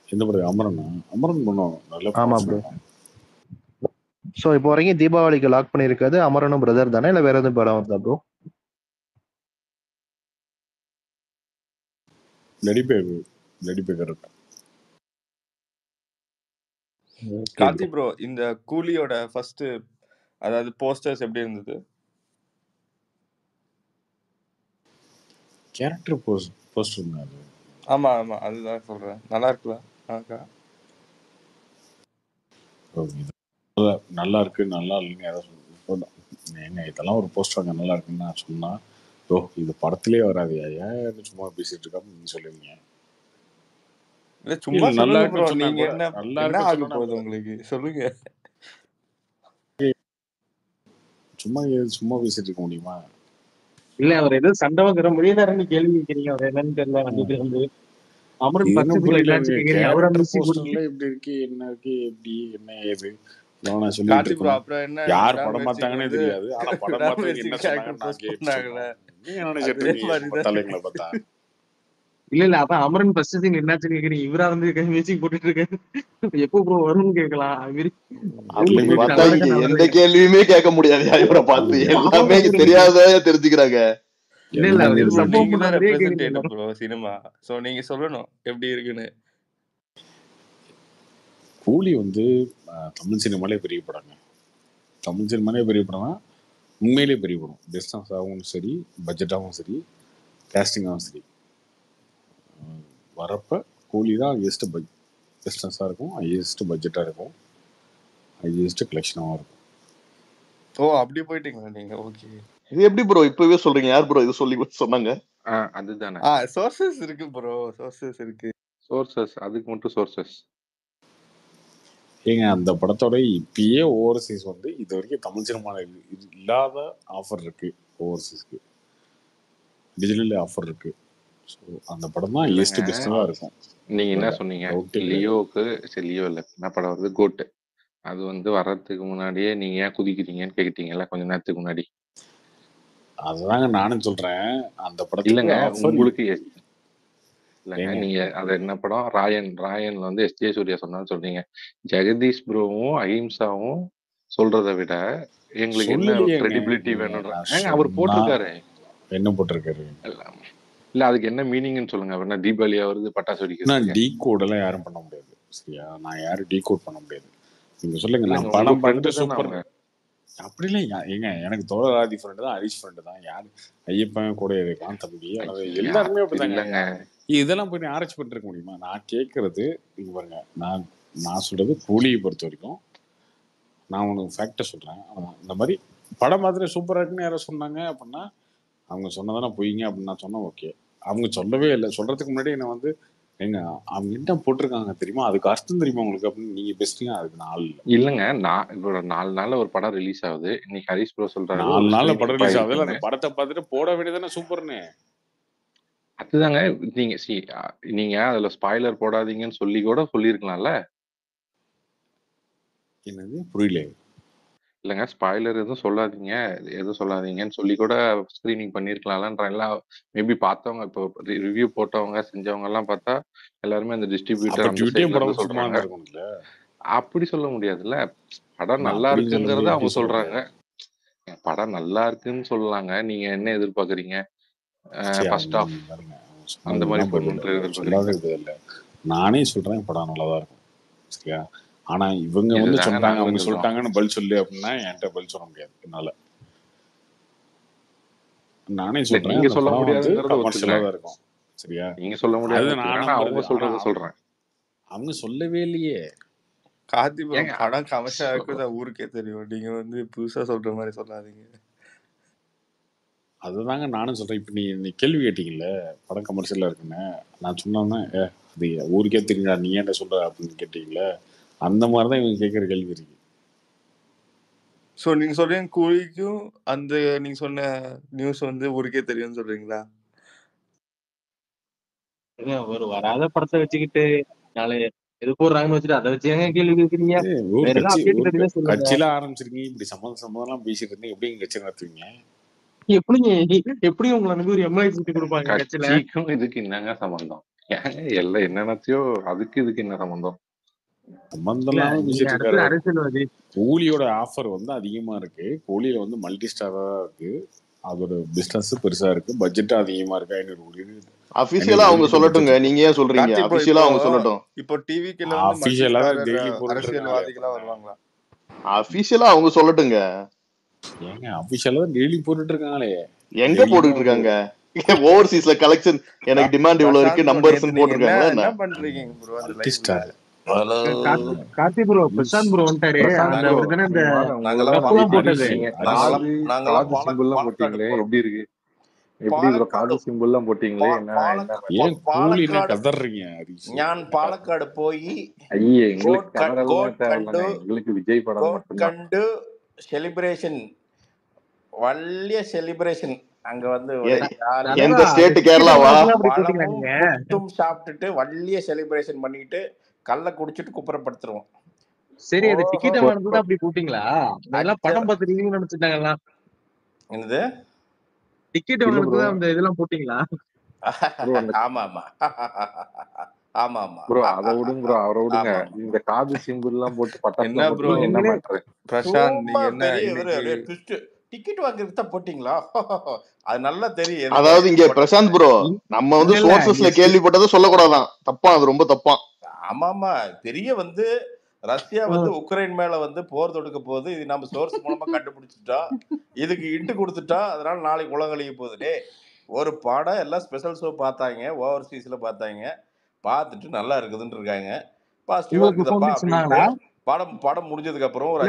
Speaker 2: எந்த படம்? அமரனா? அமரன் பண்ணுவோம் நல்ல
Speaker 10: ஆமா ப்ரோ. ஸோ இப்போ வரைக்கும் தீபாவளிக்கு லாக் பண்ணியிருக்காது அமரனும் பிரதர் தானே, இல்லை வேற எதுவும் படம் வருதா ப்ரோ?
Speaker 2: நடிப்பே கரெக்ட்.
Speaker 1: கார்த்தி ப்ரோ, இந்த கூலியோட ஃபர்ஸ்ட் அதாவது போஸ்டர்ஸ் எப்படி இருந்தது?
Speaker 2: கேரக்டர் போஸ்டர் அது.
Speaker 1: ஆமா ஆமா, அதுதான் சொல்றேன். நல்லா இருக்குல்ல?
Speaker 2: நல்லா இருக்கு, நல்லா இல்லைன்னு யாராவது சொல்லுங்க. இதெல்லாம் ஒரு போஸ்டர் நல்லா இருக்குன்னு நான் சொன்னா, ஓ இது படத்திலே வராது, ஏன் சும்மா பேசிட்டு இருக்கான்னு சொல்லுவீங்க.
Speaker 1: இல்ல சும்மா
Speaker 2: நல்லா
Speaker 1: சொல்லுங்க ப்ரோ.
Speaker 2: இருக்கு சொன்னா
Speaker 1: நீங்க
Speaker 2: கூட நல்லா
Speaker 1: என்ன
Speaker 2: இருக்கு
Speaker 1: ஆக
Speaker 2: சொன்னா
Speaker 1: போகுது உங்களுக்கு? சொல்லுங்க.
Speaker 2: சும்மா பேசிட்டு இருக்க முடியுமா?
Speaker 8: இல்ல அவர் ஏதோ சண்டை வந்துட முடியலன்னு கேள்வி கேட்கிறீங்க. அவர் என்னன்னு தெரியல வந்ததுல இருந்து. அமரன் ஃபர்ஸ்ட் சிங்கிள் என்னாச்சு கேக்குறீங்க. அவரா
Speaker 2: கேரக்டர்
Speaker 8: மியூசிக் போட்டு
Speaker 2: போஸ்டர்ல எப்படி இருக்கு, என்ன இருக்கு, எப்படி என்ன ஏது நான் சொல்லிட்டு
Speaker 1: கார்த்தி ப்ரோ,
Speaker 2: இருக்கணும்.
Speaker 1: அப்புறம் என்ன
Speaker 2: யார் படம்
Speaker 1: விடாமுயற்சிக்கு
Speaker 2: பார்த்தாங்கன்னே
Speaker 1: வந்து
Speaker 2: தெரியாது. ஆனா படம் பார்த்ததுக்கு என்ன
Speaker 1: விடாமுயற்சிக்கு கேரக்டர்
Speaker 2: சொன்னாங்கன்னு நான்
Speaker 1: போஸ்ட்
Speaker 2: கேட்டு
Speaker 1: பண்ணாங்கல்ல,
Speaker 2: சொல்றேன். நீங்க நினைச்சிட்டு
Speaker 1: அதே
Speaker 2: இருக்கீங்க
Speaker 1: மாதிரிதான்
Speaker 2: தலைங்களை பார்த்தா?
Speaker 8: இல்ல அதான் அமரன் ஃபர்ஸ்ட் சிங்கிள் என்னாச்சுன்னு கேக்குறீங்க. இவரா வந்து மியூசிக் போட்டுட்டு இருக்காரு. எப்போ ப்ரோ வரும்னு கேட்கலாம். அது மாதிரி
Speaker 5: அப்படி
Speaker 2: அதுல
Speaker 5: பார்த்தா
Speaker 8: நல்லா
Speaker 5: இங்க
Speaker 8: இருக்கா, நல்லா
Speaker 5: எந்த
Speaker 8: இருக்கா.
Speaker 5: கேள்வியுமே கேட்க முடியாது இவரை பார்த்து. எல்லாமே இங்க தெரியாததா தெரிஞ்சுக்கிறாங்க.
Speaker 8: இல்ல இல்ல அவர்
Speaker 1: கார்த்தி
Speaker 8: எது
Speaker 1: ப்ரோ,
Speaker 8: சம்பவம்
Speaker 1: நீங்க தான்
Speaker 8: பண்ணாதே கேக்குறீங்க
Speaker 1: ரெப்ரசன்டேட்டிவ்
Speaker 8: எல்லாரும்.
Speaker 1: Bro cinema. சோ நீங்க சொல்லணும் எப்படி இருக்குன்னு.
Speaker 2: கூலி வந்து தமிழ் சினிமாலே பெரிய படங்க. தமிழ் சினிமாலே பெரிய படம்னா உண்மையிலே பெரிய படம். பிஸ்னஸாகவும் சரி, பட்ஜெட்டாகவும் சரி, கேஸ்டிங்காகவும் சரி, வரப்ப கூலி தான் ஹையஸ்ட் பிஸ்னஸாக இருக்கும், ஹையஸ்ட் பட்ஜெட்டாக இருக்கும், ஹையஸ்ட் கலெக்ஷனாகவும் இருக்கும்.
Speaker 1: ஓ அப்படி போயிட்டீங்களா நீங்க? ஓகே.
Speaker 5: இது எப்படி ப்ரோ இப்பவே சொல்றீங்க? யார் ப்ரோ இது சொல்லி சொன்னாங்க?
Speaker 12: அதுதானே
Speaker 1: சோர்சஸ் இருக்கு ப்ரோ, சோர்சஸ் இருக்கு.
Speaker 12: சோர்சஸ், அதுக்கு மட்டும் சோர்சஸ்.
Speaker 2: ஏங்க அந்த படத்தோட இப்பயே ஓவர்சீஸ் வந்து இது வரைக்கும் தமிழ் சினிமாவில் இல்லாத ஆஃபர் இருக்கு. ஓவர்சீஸ்க்கு டிஜிட்டல் ஆஃபர் இருக்கு. ஸோ அந்த படம் தான்
Speaker 12: இல்லைங்க,
Speaker 2: ஹையஸ்ட் பெஸ்ட்டாக இருக்கும்.
Speaker 12: நீங்க என்ன சொன்னீங்க? லியோவுக்கு சரி, லியோ இல்லை, என்ன படம் வருது, கோட்டு. அது வந்து வர்றதுக்கு முன்னாடியே நீங்க ஏன் குதிக்கிறீங்கன்னு கேட்டீங்கல்ல கொஞ்ச நேரத்துக்கு முன்னாடி.
Speaker 2: அதுதாங்க நானும் சொல்றேன். அந்த படத்துக்கு
Speaker 12: இல்லைங்க
Speaker 2: ஆஃபர்
Speaker 12: உங்களுக்கு இல்லைங்க, நீங்க அது என்ன படம், ராயன்ல வந்து எஸ்.ஜே. சூர்யா சொன்னான்னு சொல்றீங்க. ஜெகதீஷ் ப்ரோவும் அஹிம்சாவும் சொல்றதை விட எங்களுக்கு என்ன கிரெடிபிலிட்டி வேணும்ன்ற அவர் போட்டிருக்காரு.
Speaker 2: என்ன போட்டிருக்காரு?
Speaker 12: இல்ல அதுக்கு என்ன மீனிங்னு சொல்லுங்க. அப்படின்னா தீபாவளியா வருது, பட்டாசு வெடிக்கிறது.
Speaker 2: டீ கோட் எல்லாம் யாரும் பண்ண முடியாது. சரியா? நான் யாரும் டீ கோட் பண்ண முடியாது. நீங்க சொல்லுங்க, நான் படம் பார்த்துட்டு சூப்பர் அப்படிலாம் ஏங்க எனக்கு தோழர் ஆதி ஃப்ரெண்டு தான், ஹரிஷ் ஃப்ரெண்டு தான், யாரு ஐயப்பன் கூட இருக்கான் தம்பி, எல்லாருமே அப்படிதாங்க. இதெல்லாம் போய் ஆராய்ச்சி பண்ணிட்டு இருக்க முடியுமா? நான் கேட்கறது இங்க பாருங்க, நான் சொல்றது கூலியை பொறுத்த வரைக்கும் நான் உனக்கு ஃபேக்டை சொல்றேன். இந்த மாதிரி படம் பார்த்துட்டு சூப்பராக இருக்குன்னு யாரோ சொன்னாங்க அப்படின்னா அவங்க சொன்னதானே பொய்ங்க அப்படின்னு நான் சொன்னேன். ஓகே, அவங்க சொல்லவே இல்லை. சொல்றதுக்கு முன்னாடி என்ன வந்து எங்க அவங்க என்ன போட்டிருக்காங்க தெரியுமா, அதுக்கு அர்த்தம் தெரியுமா உங்களுக்கு அப்படின்னு நீங்க பேசுறீங்க. அதுக்கு நாள்
Speaker 12: இல்லைங்க, நான் இப்போ 4 நாள்ல ஒரு படம் ரிலீஸ் ஆகுது. இன்னைக்கு ஹரிஷ் ப்ரோ சொல்றாரு
Speaker 2: 4 நாள்ல படம் ரிலீஸ் ஆகுது. அந்த படத்தை பார்த்துட்டு போட வேண்டியதானே சூப்பர்னு.
Speaker 12: அதுதாங்க நீங்க அதுல ஸ்பாய்லர் போடாதீங்கன்னு சொல்லி கூட சொல்லியிருக்கலாம்ல.
Speaker 2: என்னது புரியல?
Speaker 12: இல்லைங்க, ஸ்பாய்லர் எதுவும் சொல்லாதீங்கன்னு சொல்லி கூட ஸ்கிரீனிங் பண்ணிருக்கலாம்ன்ற. எல்லாம் மேபி பார்த்தவங்க, இப்போ ரிவ்யூ போட்டவங்க செஞ்சவங்க எல்லாம் பார்த்தா எல்லாருமே அந்த டிஸ்ட்ரிபியூட்டர் அந்த சைடுல இருந்து சொல்றாங்க. அப்படி சொல்ல முடியாதுல்ல. படம் நல்லா இருக்குங்கிறத அவங்க சொல்றாங்க. படம் நல்லா இருக்குன்னு சொல்லலாங்க. நீங்க என்ன எதிர்பார்க்கறீங்க? ஃபர்ஸ்ட் ஆஃப் அந்த மாதிரி
Speaker 2: பண்ணணும்ன்ற. நானே சொல்றேன் படம் நல்லாதான் இருக்கும். சரியா? ஆனா இவங்க வந்து சொல்றாங்க, அவங்க சொல்லிட்டாங்கன்னு பதில் சொல்லு அப்படின்னா என்கிட்ட பதில் சொல்ல முடியாது என்னால. நானே சொல்றேன்
Speaker 12: நீங்க சொல்ல முடியாது.
Speaker 2: இருக்கும். சரியா?
Speaker 12: நீங்க சொல்ல முடியாது. அவங்க சொல்றத சொல்றேன்.
Speaker 2: அவங்க சொல்லவே இல்லையே.
Speaker 1: கார்த்தி ப்ரோ, படம் கமர்ஷியலா இருக்குதா ஊருக்கே தெரியும். நீங்க வந்து புதுசா சொல்ற மாதிரி சொல்லாதீங்க.
Speaker 2: அதுதாங்க நானும் சொல்றேன். இப்ப நீ கேள்வி கேட்டீங்கல்ல படம் கமர்ஷியலா இருக்குன்னு, நான் சொன்னேன்னா அது ஊருக்கே தெரியுங்களா, நீ ஏன்டா சொல்ற அப்படின்னு கேட்டீங்கல்ல, அந்த மாதிரிதான் இவங்க கேட்கிற கேள்வி இருக்கு.
Speaker 1: ஸோ நீங்க சொல்றீங்க கூலிக்கும் அந்த நீங்க சொன்ன நியூஸ் வந்து ஊருக்கே தெரியும்னு சொல்றீங்களா?
Speaker 8: ஏங்க ஒரு வராத படத்தை வச்சுக்கிட்டு நாளை எது போடுறாங்கன்னு வச்சுட்டு அதை வச்சு ஏங்க கேள்வி கேட்குறீங்க?
Speaker 2: ஒரு
Speaker 8: வேற ஏதாவது அப்டேட்
Speaker 2: ஒரு
Speaker 8: கிடைக்குதா சொல்லுங்க.
Speaker 2: கட்சியில ஆரம்பிச்சிருக்கீங்க, இப்படி சம்மந்தம் பேசிட்டு இருந்தீங்க, எப்படி கட்சி நடத்துவீங்க?
Speaker 8: எப்படி உங்களை நம்பி ஒரு எம்ஐ சீட்டு கொடுப்பாங்க கட்சியில?
Speaker 12: கட்சிக்கும் இதுக்கு என்னங்க சம்பந்தம்? ஏங்க எல்லாம் என்னென்னத்தையோ அதுக்கு இதுக்கு என்ன சம்பந்தம்?
Speaker 2: சம்பந்தம்
Speaker 8: இல்ல
Speaker 2: இல்லாம
Speaker 8: நீங்க
Speaker 2: பேசிட்டு
Speaker 8: அடுத்து
Speaker 2: இருக்காரு.
Speaker 8: அரசியல்வாதி.
Speaker 2: கூலியோட ஆஃபர் அதிகமா இருக்கு. கூலியில மல்டி ஸ்டாரா இருக்கு. அதோட பிசினஸ் பெருசா இருக்கு. பட்ஜெட் அதிகமா இருக்கு. 500 கோடி
Speaker 5: அபிஷியலா அவங்க சொல்லட்டுங்க,
Speaker 2: பட்ஜெட்.
Speaker 5: நீங்க ஏன் சொல்றீங்க?
Speaker 1: கார்த்தி ப்ரோ,
Speaker 5: அபிஷியலா அவங்க சொல்லட்டும்.
Speaker 1: இப்போ டிவிக்குள்ள வந்து மல்டி
Speaker 2: அபிஷியலா தான்
Speaker 1: ஸ்டாரர்
Speaker 2: டெய்லி போட்டுட்டு இருக்காங்களே.
Speaker 1: அரசியல்வாதிகளா வருவாங்களா?
Speaker 5: அபிஷியலா அவங்க சொல்லட்டுங்க.
Speaker 2: ஏங்க அபிஷியலா தான் டெய்லி போட்டுட்டு இருக்காங்களே.
Speaker 5: எங்க போட்டுட்டு இருக்காங்க? ஓவர்சீஸ்ல கலெக்ஷன் எனக்கு டிமாண்ட் இவ்வளவு இருக்கு நம்பர்ஸ் போட்டுருக்காங்களா என்ன?
Speaker 1: என்ன பண்றீங்க ப்ரோ அந்த
Speaker 2: multi star
Speaker 8: Karthi bro, Prashanth bro வந்துட்டாரு. அந்த
Speaker 12: ப்ரோ,
Speaker 8: அவரு தானே இந்த
Speaker 12: இந்த வாரம் உங்களோட
Speaker 8: கப்பெல்லாம் போட்டது.
Speaker 1: நாங்கெல்லாம்
Speaker 12: காது சிம்பிள்லாம் போட்டீங்களே, எப்படி இருக்கு? எப்படி ப்ரோ காது சிம்பிள்லாம் போட்டீங்களே, என்ன
Speaker 2: ஏன் கூலினா கதறீங்க ஹரிஷ்?
Speaker 1: ஞான் பாலக்காடு போய்
Speaker 12: ஐயே எங்களுக்கு கதறெல்லாம் தேவையில்லைங்க, எங்களுக்கு விஜய் படம் மட்டும்தான்.
Speaker 1: கண்டு செலிப்ரேஷன் வள்ளிய செலிப்ரேஷன் அங்க வந்து
Speaker 5: எந்த ஸ்டேட்? கேரளாவா?
Speaker 1: பழமும் சாப்பிட்டுட்டு வள்ளிய செலிப்ரேஷன் பண்ணிட்டு கல்ல குடிச்சிட்டு குப்புறப்படுத்துருவோம்.
Speaker 8: சரி, அது டிக்கெட் வாங்குறது அப்படி போட்டீங்களா? அதெல்லாம் படம் பார்த்துட்டீங்கன்னு நினைச்சிட்டாங்களா?
Speaker 1: என்னது
Speaker 8: டிக்கெட் வாங்குறது அந்த இதெல்லாம் போட்டீங்களா?
Speaker 1: ஆமா ஆமா ஆமா ஆமா
Speaker 12: ப்ரோ அதை விடுங்க ப்ரோ, அவரை விடுங்க. இந்த காது சிம்பிள் எல்லாம் போட்டு பட்டாசு
Speaker 1: என்ன ப்ரோ
Speaker 12: என்ன மாட்டுறது?
Speaker 1: பிரசாந்த், நீங்க என்ன டிக்கெட் வாங்குறதுக்கு தான் போட்டீங்களா? அது நல்லா தெரியும்.
Speaker 5: அதாவது இங்க பிரசாந்த் ப்ரோ, நம்ம வந்து சோர்சஸ்ல கேள்விப்பட்டதை சொல்லக்கூடாதான். தப்பா, அது ரொம்ப தப்பா.
Speaker 1: ஆமா ஆமா, பெரிய வந்து ரஷ்யா வந்து உக்ரைன் மேல வந்து போர் தொடுக்க போகுது, இது நம்ம சோர்ஸ் மூலமா கண்டுபிடிச்சிட்டா, இதுக்கு இட்டு கொடுத்துட்டா, அதனால நாளைக்கு உலகழிய போகுது. ஒரு படம் எல்லாம் ஸ்பெஷல் ஷோ பார்த்தாங்க, ஓவர்சீஸ்ல பார்த்தாங்க, பார்த்துட்டு நல்லா இருக்குதுன்னு இருக்காங்க, பாசிட்டிவா இருக்குதப்பா அப்படின்ட்டு படம் முடிஞ்சதுக்கு அப்புறம் ஒரு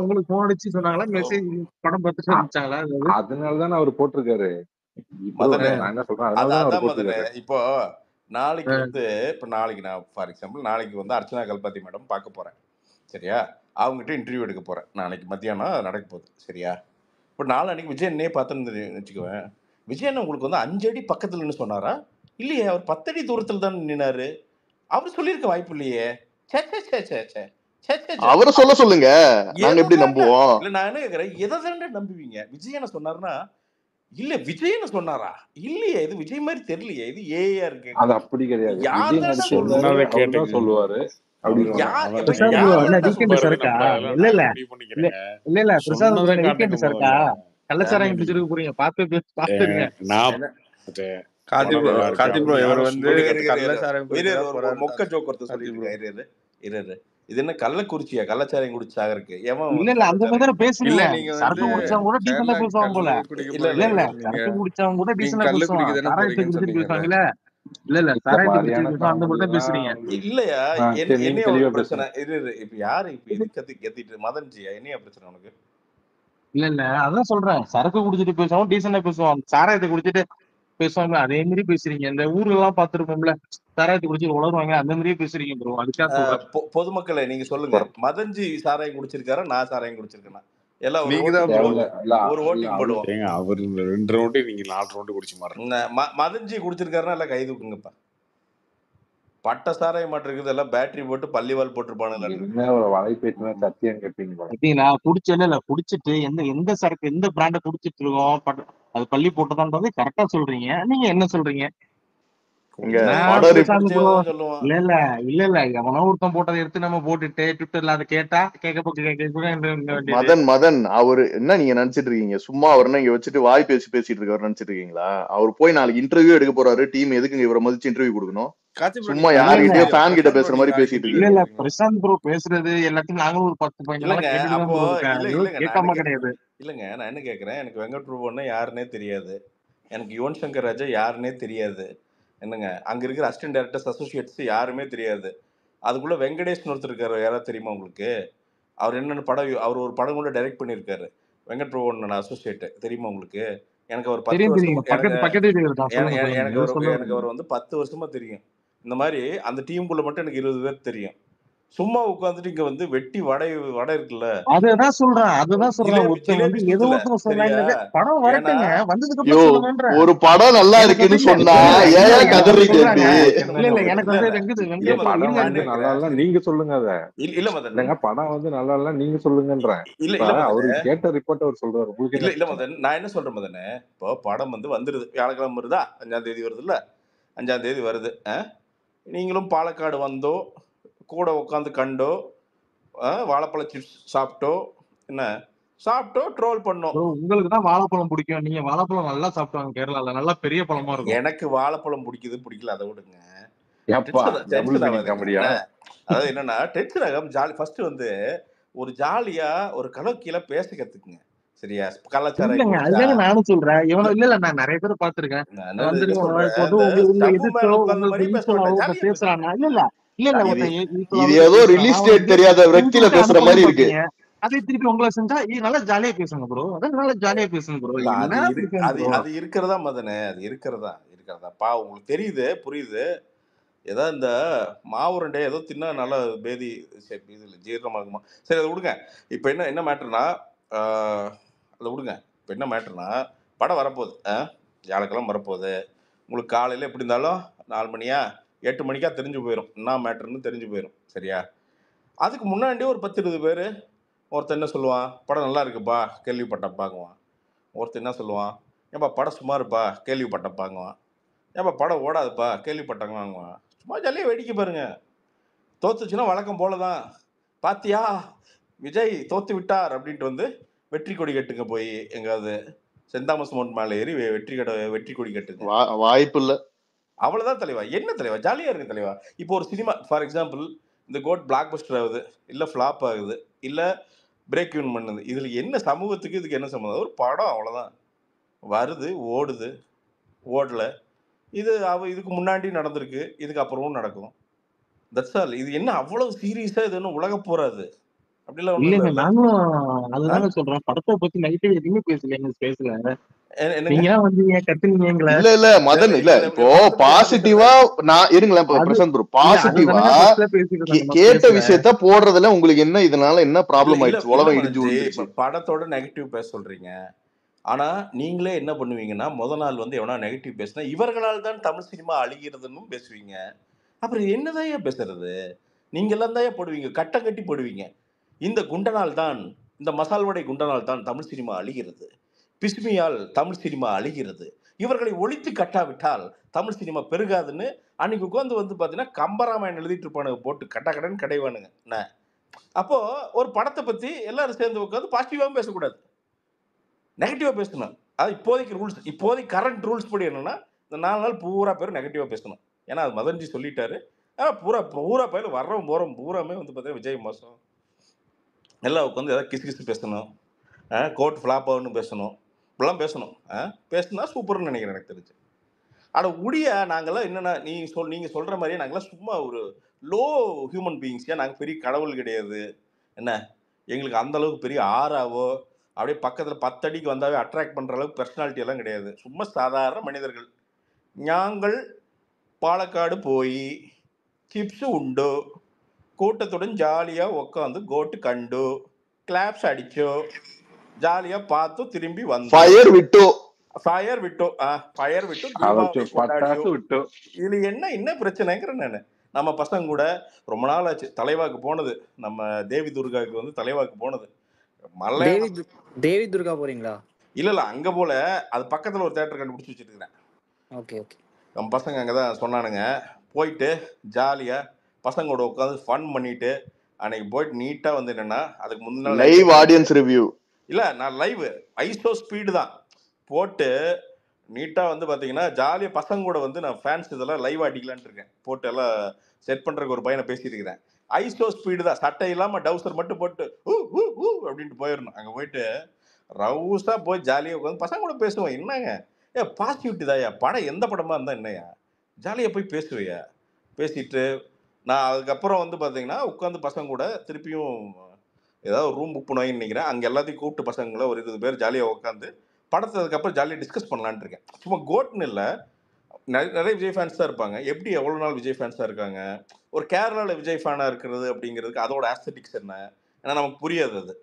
Speaker 8: உங்களுக்கு போன் அடிச்சு சொன்னாங்களா? மெசேஜ் படம் பார்த்துட்டு வந்துச்சாங்களா?
Speaker 12: அதனாலதான் அவர் போட்டிருக்காரு.
Speaker 1: இப்போ நாளைக்கு வந்து இப்ப நாளைக்கு நான் ஃபார் எக்ஸாம்பிள் நாளைக்கு வந்து அர்ச்சனா கல்பாத்தி மேடம் பார்க்க போறேன், சரியா? அவங்ககிட்ட இன்டர்வியூ எடுக்க போறேன் நாளைக்கு மத்தியானம் நடக்க போகுது, சரியா? இப்போ நாளைக்கு விஜய் என்னையே பார்த்தேன்னு வச்சுக்குவேன். விஜயன் உங்களுக்கு வந்து 5 அடி பக்கத்துலன்னு சொன்னாரா? இல்லையே, அவர் 10 அடி தூரத்துல தான் நின்னாரு. அவர் சொல்லியிருக்க வாய்ப்பு இல்லையே.
Speaker 5: அவரை சொல்ல சொல்லுங்க, நாங்க எப்படி நம்புவோம்?
Speaker 1: இல்ல நான் என்ன கேக்குறேன், எதை தானே நம்புவீங்க? விஜயனை சொன்னாருன்னா இல்ல விஜயன்னு சொன்னாரா? இல்லையே, இது விஜய் மாதிரி தெரியலையே, இது ஏஆ இருக்கு.
Speaker 12: அது அப்படி கிடையாது, சொல்லுவாரு.
Speaker 8: கள்ளச்சாராயம் குடிச்சிருக்க போறீங்க, பாத்துருங்க.
Speaker 1: மொக்க ஜோக் ஒருத்தர் சொல்லிட்டு இருக்காரு, இது என்ன கள்ளக்குறிச்சியா கள்ளச்சாராயம் குடிச்சாக இருக்கு?
Speaker 8: இல்ல அந்த மாதிரி பேசுறீங்க. சரக்கு குடிச்சவங்க கூட டீசெண்டா பேசுவாங்க போல. இல்ல சரக்கு குடிச்சவங்க கூட டீசெண்டா பேசுவாங்க, சாராயத்தை குடிச்சிட்டு பேசுவாங்களே. இல்ல சாராயத்தை குடிச்சிட்டு அந்த மட்டும் பேசுறீங்க.
Speaker 1: இல்லையா? என்ன பிரச்சனை? இப்ப யாரு இப்ப இது கத்திட்டு மதன்ஜியா? என்னையா பிரச்சனை உனக்கு?
Speaker 8: இல்ல அதான் சொல்றேன், சரக்கு குடிச்சிட்டு பேசுவாங்க, டீசெண்டா பேசுவாங்க, சாராயத்தை குடிச்சிட்டு பேசுவாங்க. அதே மாதிரி பேசுறீங்க. இந்த ஊர்ல எல்லாம் பாத்துருப்போம்ல, சாராயத்தை குடிச்சிட்டு உளருவாங்க, அந்த மாதிரியே பேசுறீங்க ப்ரோ. அதுக்காக
Speaker 1: பொதுமக்களை நீங்க சொல்லுங்க, மதன்ஜி சாராயம் குடிச்சிருக்காரா, நான் சாராயம் குடிச்சிருக்கேனா? எல்லாம் ஒரு ஓட்டிங் போடுவோம்.
Speaker 2: அவர் 2 ரவுண்டு, நீங்க 4 ரவுண்டு குடிச்சு மாறுங்க.
Speaker 1: மதன்ஜி குடிச்சிருக்காருன்னா எல்லாம் கை தூக்குங்கப்பா. பட்ட சாராயம் மாட்டு இருக்குது, எல்லாம் பேட்டரி போட்டு பள்ளிவால் போட்டுருப்பானுங்க.
Speaker 12: சத்தியம் கேட்பீங்க.
Speaker 8: நான் குடிச்சிட்டு எந்த சரக்கு எந்த பிராண்ட குடிச்சிட்டு இருக்கோம், அது பள்ளி போட்டதான்றது கரெக்டா சொல்றீங்க. நீங்க என்ன சொல்றீங்க? இல்ல எவனோ ஒருத்தன் போட்டதை எடுத்து நம்ம போட்டுட்டு ட்விட்டர்ல அதை கேட்டா
Speaker 5: மதன் அவரு என்ன நீங்க நினைச்சிட்டு இருக்கீங்க? சும்மா அவரு இங்க வச்சுட்டு வாய் பேசிட்டு இருக்காரு நினைச்சிட்டு இருக்கீங்களா? அவர் போய் நாளைக்கு இன்டர்வியூ எடுக்க போறாரு. டீம் எதுக்கு இவரை மதிச்சு இன்டர்வியூ கொடுக்கணும்? சும்மா யாருகிட்டயோ ஃபேன் கிட்ட பேசுற மாதிரி பேசிட்டு இருக்கீங்க.
Speaker 8: இல்ல பிரசாந்த் ப்ரோ பேசுறது எல்லாத்தையும் நாங்களும் ஒரு 10 பதினஞ்சு கேட்காம கிடையாது.
Speaker 1: இல்லங்க, நான் என்ன கேக்குறேன், எனக்கு வெங்கட் பிரபுன்னா யாருன்னே தெரியாது, எனக்கு யுவன் சங்கர் ராஜா யாருன்னே தெரியாது, என்னங்க அங்க இருக்கிற அசிஸ்டன்ட் டைரக்டர்ஸ் அசோசியேட்ஸ் யாருமே தெரியாது. அதுக்குள்ள வெங்கடேஷ்னு ஒருத்தர் இருக்காரு, யாராவது தெரியுமா உங்களுக்கு? அவர் என்னென்ன படம், அவர் ஒரு படம் கூட டைரக்ட் பண்ணியிருக்காரு, வெங்கட் பிரபு அசோசியேட், தெரியுமா உங்களுக்கு? எனக்கு அவர் 10 வருஷமா எனக்கு அவர் வந்து 10 வருஷமா தெரியும். இந்த மாதிரி அந்த டீமுக்குள்ள மட்டும் எனக்கு 20 பேர் தெரியும்.
Speaker 13: சும்மா உட்காந்துட்டு இங்க வந்து வெட்டி வடை இருக்குல்ல,
Speaker 8: அதுதான் சொல்றேன் ஒருத்தன் வந்து
Speaker 13: ஜிலேபி
Speaker 8: ஏதோ
Speaker 13: சுத்தல
Speaker 8: ஒருத்தன்
Speaker 13: சரியா?
Speaker 8: சொன்னாங்க படம்
Speaker 13: ஏன்னா
Speaker 8: வரட்டுங்க வந்ததுக்கு
Speaker 5: யோ
Speaker 8: அப்புறம் சொல்லுங்கன்ற
Speaker 5: ஒரு படம் நல்லா
Speaker 8: எனக்கு வந்து
Speaker 5: இருக்குன்னு
Speaker 8: இல்ல
Speaker 5: சொன்னா
Speaker 8: இல்ல இல்ல
Speaker 5: ஏன்
Speaker 8: இல்ல எனக்கு
Speaker 5: கதறீங்க
Speaker 8: சொல்றாங்க
Speaker 5: தம்பி?
Speaker 8: இல்ல இல்ல
Speaker 12: என்னங்க
Speaker 8: எனக்கு
Speaker 13: இல்ல
Speaker 8: வந்து
Speaker 13: இல்ல
Speaker 8: வெங்கட்
Speaker 13: இல்ல மதன்,
Speaker 12: படம்
Speaker 13: நான்
Speaker 12: வந்து
Speaker 13: என்ன
Speaker 12: நல்லா
Speaker 13: கேக்குறேன்,
Speaker 12: இல்ல
Speaker 13: சரி
Speaker 12: நீங்க சொல்லுங்க அத.
Speaker 13: இல்ல மதன்,
Speaker 12: இல்லங்க படம் வந்து நல்லா இல்ல நீங்க சொல்லுங்கன்றேன்.
Speaker 13: இல்ல
Speaker 12: இப்ப
Speaker 13: இல்ல மதன்,
Speaker 12: அவரு கேட்ட ரிப்போர்ட் அவர் சொல்றாரு, உங்களுக்கு
Speaker 13: இல்ல
Speaker 12: என்ன
Speaker 13: இல்ல
Speaker 12: பிரச்சனை?
Speaker 13: மதன், நான் என்ன சொல்றேன் மதனே, இப்போ படம் வந்து வந்துருது, வியாழக்கிழமை வருதா, 5ஆம் தேதி வருது இல்ல, 5ஆம் தேதி வருது. நீங்களும் பாலக்காடு வந்தோ, கூட உட்காந்து கண்டோ, வாழைப்பழ சிப்ஸ் சாப்பிட்டோ, என்ன சாப்பிட்டோ ட்ரோல் பண்ணோம்.
Speaker 8: ப்ரோ உங்களுக்கு தான் வாழைப்பழம் பிடிக்கும், நீங்க வாழைப்பழம் நல்லா சாப்பிட்டாங்க கேரளால, நல்லா பெரிய பழமா இருக்கும்.
Speaker 13: எனக்கு வாழைப்பழம் பிடிக்கல, அதை விடுங்க.
Speaker 12: எப்பா டபுள்
Speaker 13: டென்ஷன்
Speaker 12: மீனிங்
Speaker 13: ஆகாதுங்க.
Speaker 12: காமெடியா?
Speaker 13: அதாவது என்னன்னா டென்ஷன் ஆகாம ஜாலி, ஃபர்ஸ்ட் வந்து ஒரு ஜாலியா ஒரு கலோக்கியில பேச கத்துக்குங்க சரியா? கலாச்சாரம்
Speaker 8: இல்லங்க
Speaker 13: குடிச்சா
Speaker 8: அதுதாங்க நானும் சொல்றேன். இவன இல்ல நான் நிறைய பேரை பார்த்திருக்கேன்.
Speaker 13: நான்
Speaker 8: வந்துட்டு
Speaker 13: என்ன சொல்றேன்,
Speaker 8: போட்டு
Speaker 13: இந்த
Speaker 8: உங்க
Speaker 13: ஸ்டவ்
Speaker 8: எதிர்த்தோ
Speaker 13: மேல உட்கார்ந்த
Speaker 8: உங்களுக்கு
Speaker 13: மாதிரியே பேச
Speaker 8: ஈக்குவலாவோ
Speaker 13: வேண்டாம்,
Speaker 8: ஒருத்தன்
Speaker 13: ஜாலியா பேசுங்க,
Speaker 8: பேசுறானா இல்ல இல்ல இல்ல இல்ல
Speaker 5: இது
Speaker 8: ஒருத்தன் ஈக்குவலாவோ
Speaker 5: இது
Speaker 8: ஒருத்தன்
Speaker 5: ஏதோ
Speaker 8: பேசுறானா
Speaker 5: ரிலீஸ்
Speaker 8: அவனை
Speaker 5: டேட் தெரியாத விரக்தியில
Speaker 8: இன்சுல்ட்டே
Speaker 5: பேசுற மாதிரி
Speaker 8: அனுப்பணும்னு
Speaker 5: இருக்கு.
Speaker 8: பாப்பீங்க. அதே திருப்பி உங்களை செஞ்சா நல்லா ஜாலியா பேசுங்க ப்ரோ, அதான் நல்லா ஜாலியா பேசுங்க ப்ரோ.
Speaker 13: இல்ல
Speaker 8: என்ன பிடிக்கும்
Speaker 13: அது
Speaker 8: ப்ரோ?
Speaker 13: அது இருக்கிறதா மதனே, அது இருக்கிறதா பா, உங்களுக்கு தெரியுது, புரியுது. ஏதோ இந்த மாவுருண்டை ஏதோ தின்னா நல்லா பேதி இதுல ஜீரணமாகுமா, சரி அதை விடுங்க. இப்போ என்ன மேட்டர்னா, அதை விடுங்க. இப்போ என்ன மேட்டர்னா, படம் வரப்போகுது, வியாழக்கிழமை வரப்போகுது. உங்களுக்கு காலையில் எப்படி இருந்தாலும் 4 மணியா 8 மணிக்கா தெரிஞ்சு போயிடும், என்ன மேட்டர்னு தெரிஞ்சு போயிடும் சரியா? அதுக்கு முன்னாடி ஒரு 10-20 பேர், ஒருத்தன் என்ன சொல்லுவான், படம் நல்லா இருக்குப்பா கேள்விப்பட்டப்பாங்குவான். ஒருத்தன் என்ன சொல்லுவான், ஏன்பா படம் சும்மா இருப்பா கேள்விப்பட்டப்பாங்குவான். ஏன்பா படம் ஓடாதுப்பா கேள்விப்பட்டாங்க வாங்குவான். சும்மா ஜாலியாக வேடிக்கை பாருங்க. தோத்துச்சுன்னா வழக்கம் போல தான், பாத்தியா விஜய் தோத்து விட்டார் அப்படின்ட்டு வந்து வெற்றி கொடி கட்டுங்க, போய் எங்காவது சென்ட் தாமஸ் மவுண்ட் மேலே ஏறி வெற்றி கொடி கட்டுங்க.
Speaker 5: வாய்ப்பு இல்ல.
Speaker 13: அவ்வளவுதான் தலைவா. என்ன தலைவா, ஜாலியா இருக்கு தலைவா. இப்போ ஒரு சினிமா ஃபார் எக்ஸாம்பிள், இந்த கோட் பிளாக் பஸ்டர் ஆகுது, இல்ல ஃபிளாப் ஆகுது, இல்ல பிரேக் ஈவன் பண்ணுது, இதுல என்ன சமூகத்துக்கு இதுக்கு என்ன சம்மந்தம்? ஒரு படம் அவ்வளவுதான், வருது ஓடுது, ஓடல, இது இதுக்கு முன்னாடி நடந்திருக்கு, இதுக்கு அப்புறமும் நடக்கும், தட்ஸ் ஆல். இது என்ன அவ்வளவு சீரியஸா, இது என்ன உலக போறாது அப்படிலாம் ஒண்ணும்
Speaker 8: இல்லங்க
Speaker 13: இல்ல.
Speaker 8: நாங்களும் அதுதாங்க சொல்றேன், படத்தை பத்தி நெகட்டிவ் எதுவுமே பேசல ஸ்பேஸ்ல.
Speaker 13: என்னங்க
Speaker 8: நீங்க தான் வந்தீங்க கத்துனீங்களே.
Speaker 5: இல்ல மதன், இல்ல இப்போ பாசிட்டிவா நான் இருங்களேன் பிரசாந்த் ப்ரோ, பாசிட்டிவா கேட்ட விஷயத்த போடுறதுல உங்களுக்கு என்ன இதனால என்ன ப்ராப்ளம் ஆயிடுச்சு? உலகம் இடிஞ்சு விழுந்துருச்சு.
Speaker 13: படத்தோட நெகட்டிவ் பேச சொல்றீங்க, ஆனா நீங்களே என்ன பண்ணுவீங்கன்னா, நாள் வந்து எவனா நெகட்டிவ் பேசினா இவர்களால் தான் தமிழ் சினிமா அழிகிறதுன்னு பேசுவீங்க. அப்புறம் என்னதான் பேசுறது? நீங்க எல்லாம் தான் போடுவீங்க, கட்டம் கட்டி போடுவீங்க. இந்த குண்டனால் தான், இந்த மசால் வடை குண்டனால் தான் தமிழ் சினிமா அழிகிறது, பிஸ்மியால் தமிழ் சினிமா அழிகிறது, இவர்களை ஒழித்து கட்டாவிட்டால் தமிழ் சினிமா பெருகாதுன்னு அன்னைக்கு உட்காந்து வந்து பாத்தீங்கன்னா கம்பராமாயணம் எழுதிட்டு இருப்பானுங்க, போட்டு கட்டக்கடன் கடைவானுங்க. என்ன அப்போ ஒரு படத்தை பத்தி எல்லாரும் சேர்ந்து உட்காந்து பாசிட்டிவாகவும் பேசக்கூடாது, நெகட்டிவா பேசணும். அது இப்போதைக்கு ரூல்ஸ், இப்போதைக்கு கரண்ட் ரூல்ஸ் படி என்னன்னா, இந்த 4 நாள் பூரா பேர் நெகட்டிவா பேசணும். ஏன்னா அது மதன்ஜி சொல்லிட்டாரு. பூரா பேர் வர்றவன் போறவன் பூராமே வந்து பார்த்தீங்கன்னா விஜய் மோசம், எல்லாம் உட்காந்து ஏதாவது கிசு கிசு பேசணும், கோட் ஃப்ளாப் ஆகுன்னு பேசணும், இப்படிலாம் பேசணும். பேசினா சூப்பர்னு நினைக்கிறேன் எனக்கு தெரிஞ்சு. ஆனால் உடியா நாங்கள்லாம் என்னென்னா, நீங்கள் சொல்கிற மாதிரியே நாங்கள்லாம் சும்மா ஒரு லோ ஹியூமன் பீயிங்ஸியா, நாங்கள் பெரிய கடவுள் கிடையாது என்ன, எங்களுக்கு அந்த அளவுக்கு பெரிய ஆறாவோ அப்படியே பக்கத்தில் 10 அடிக்கு வந்தாவே அட்ராக்ட் பண்ணுற அளவுக்கு பர்சனாலிட்டி எல்லாம் கிடையாது. சும்மா சாதாரண மனிதர்கள். நாங்கள் பாலக்காடு போய் சிப்ஸு உண்டு, கூட்டத்துடன் ஜாலியாக உட்காந்து கோட்டு கண்டு, கிளாப்ஸ் அடிச்சோ, ஜாலியாக பார்த்து திரும்பி வந்தோம், ஃபயர் விட்டு தீபாவளி கொண்டாடியோ. இதுல என்ன பிரச்சனைங்கிறேன் நான். நம்ம பசங்க கூட ரொம்ப நாள் ஆச்சு தலைவாக்கு போனது, நம்ம தேவி துர்காவுக்கு வந்து தலைவாக்கு போனது.
Speaker 11: தேவி துர்கா போறீங்களா?
Speaker 13: இல்ல அங்க போல, அது பக்கத்துல ஒரு தியேட்டர் கண்டுபிடிச்சு வச்சிருக்கேன்.
Speaker 11: ஓகே
Speaker 13: நம்ம பசங்க அங்கதான் சொன்னானுங்க, போயிட்டு ஜாலியா பசங்களோட உட்காந்து ஃபன் பண்ணிட்டு அன்னைக்கு போயிட்டு நீட்டா வந்து என்னன்னா, அதுக்கு முந்தின
Speaker 5: லைவ் ஆடியன்ஸ் ரிவ்யூ
Speaker 13: இல்ல, நான் லைவ் ஐசோ ஸ்பீடு தான் போட்டு நீட்டா வந்து பாத்தீங்கன்னா ஜாலியா பசங்க கூட வந்து நான் ஃபேன்ஸ் இதெல்லாம் லைவ் ஆடிக்கலான்னு இருக்கேன். போட்டு எல்லாம் செட் பண்றதுக்கு ஒரு பையனை பேசிட்டு இருக்கிறேன். ஐசோ ஸ்பீடு தான், சட்டை இல்லாம டவுசர் மட்டும் போட்டு அப்படின்ட்டு போயிடணும். அங்க போயிட்டு ரவுஸா போய் ஜாலியா உட்காந்து பசங்க கூட பேசுவோம். என்னங்க பாசிட்டிவிட்டி தாயா, படம் எந்த படமா இருந்தா என்னையா, ஜாலியா போய் பேசுவையா, பேசிட்டு நான் அதுக்கப்புறம் வந்து பாத்தீங்கன்னா உட்காந்து பசங்க கூட திருப்பியும் ஏதாவது ரூம் புக் பண்ணுவாங்கன்னு நினைக்கிறேன். அங்கே எல்லாத்தையும் கூப்பிட்டு பசங்களை ஒரு 20 பேர் ஜாலியாக உட்காந்து படத்தை அதுக்கப்புறம் ஜாலியாக டிஸ்கஸ் பண்ணலான்னு இருக்கேன். சும்மா கோட்னு இல்லை, நிறைய விஜய் ஃபேன்ஸ் தான் இருப்பாங்க. எப்படி எவ்வளவு நாள் விஜய் ஃபேன்ஸா இருக்காங்க? ஒரு கேரளால விஜய் ஃபேனா இருக்கிறது அப்படிங்கிறதுக்கு அதோட ஆஸ்தெட்டிக்ஸ் என்ன? ஏன்னா நமக்கு புரியாது அது.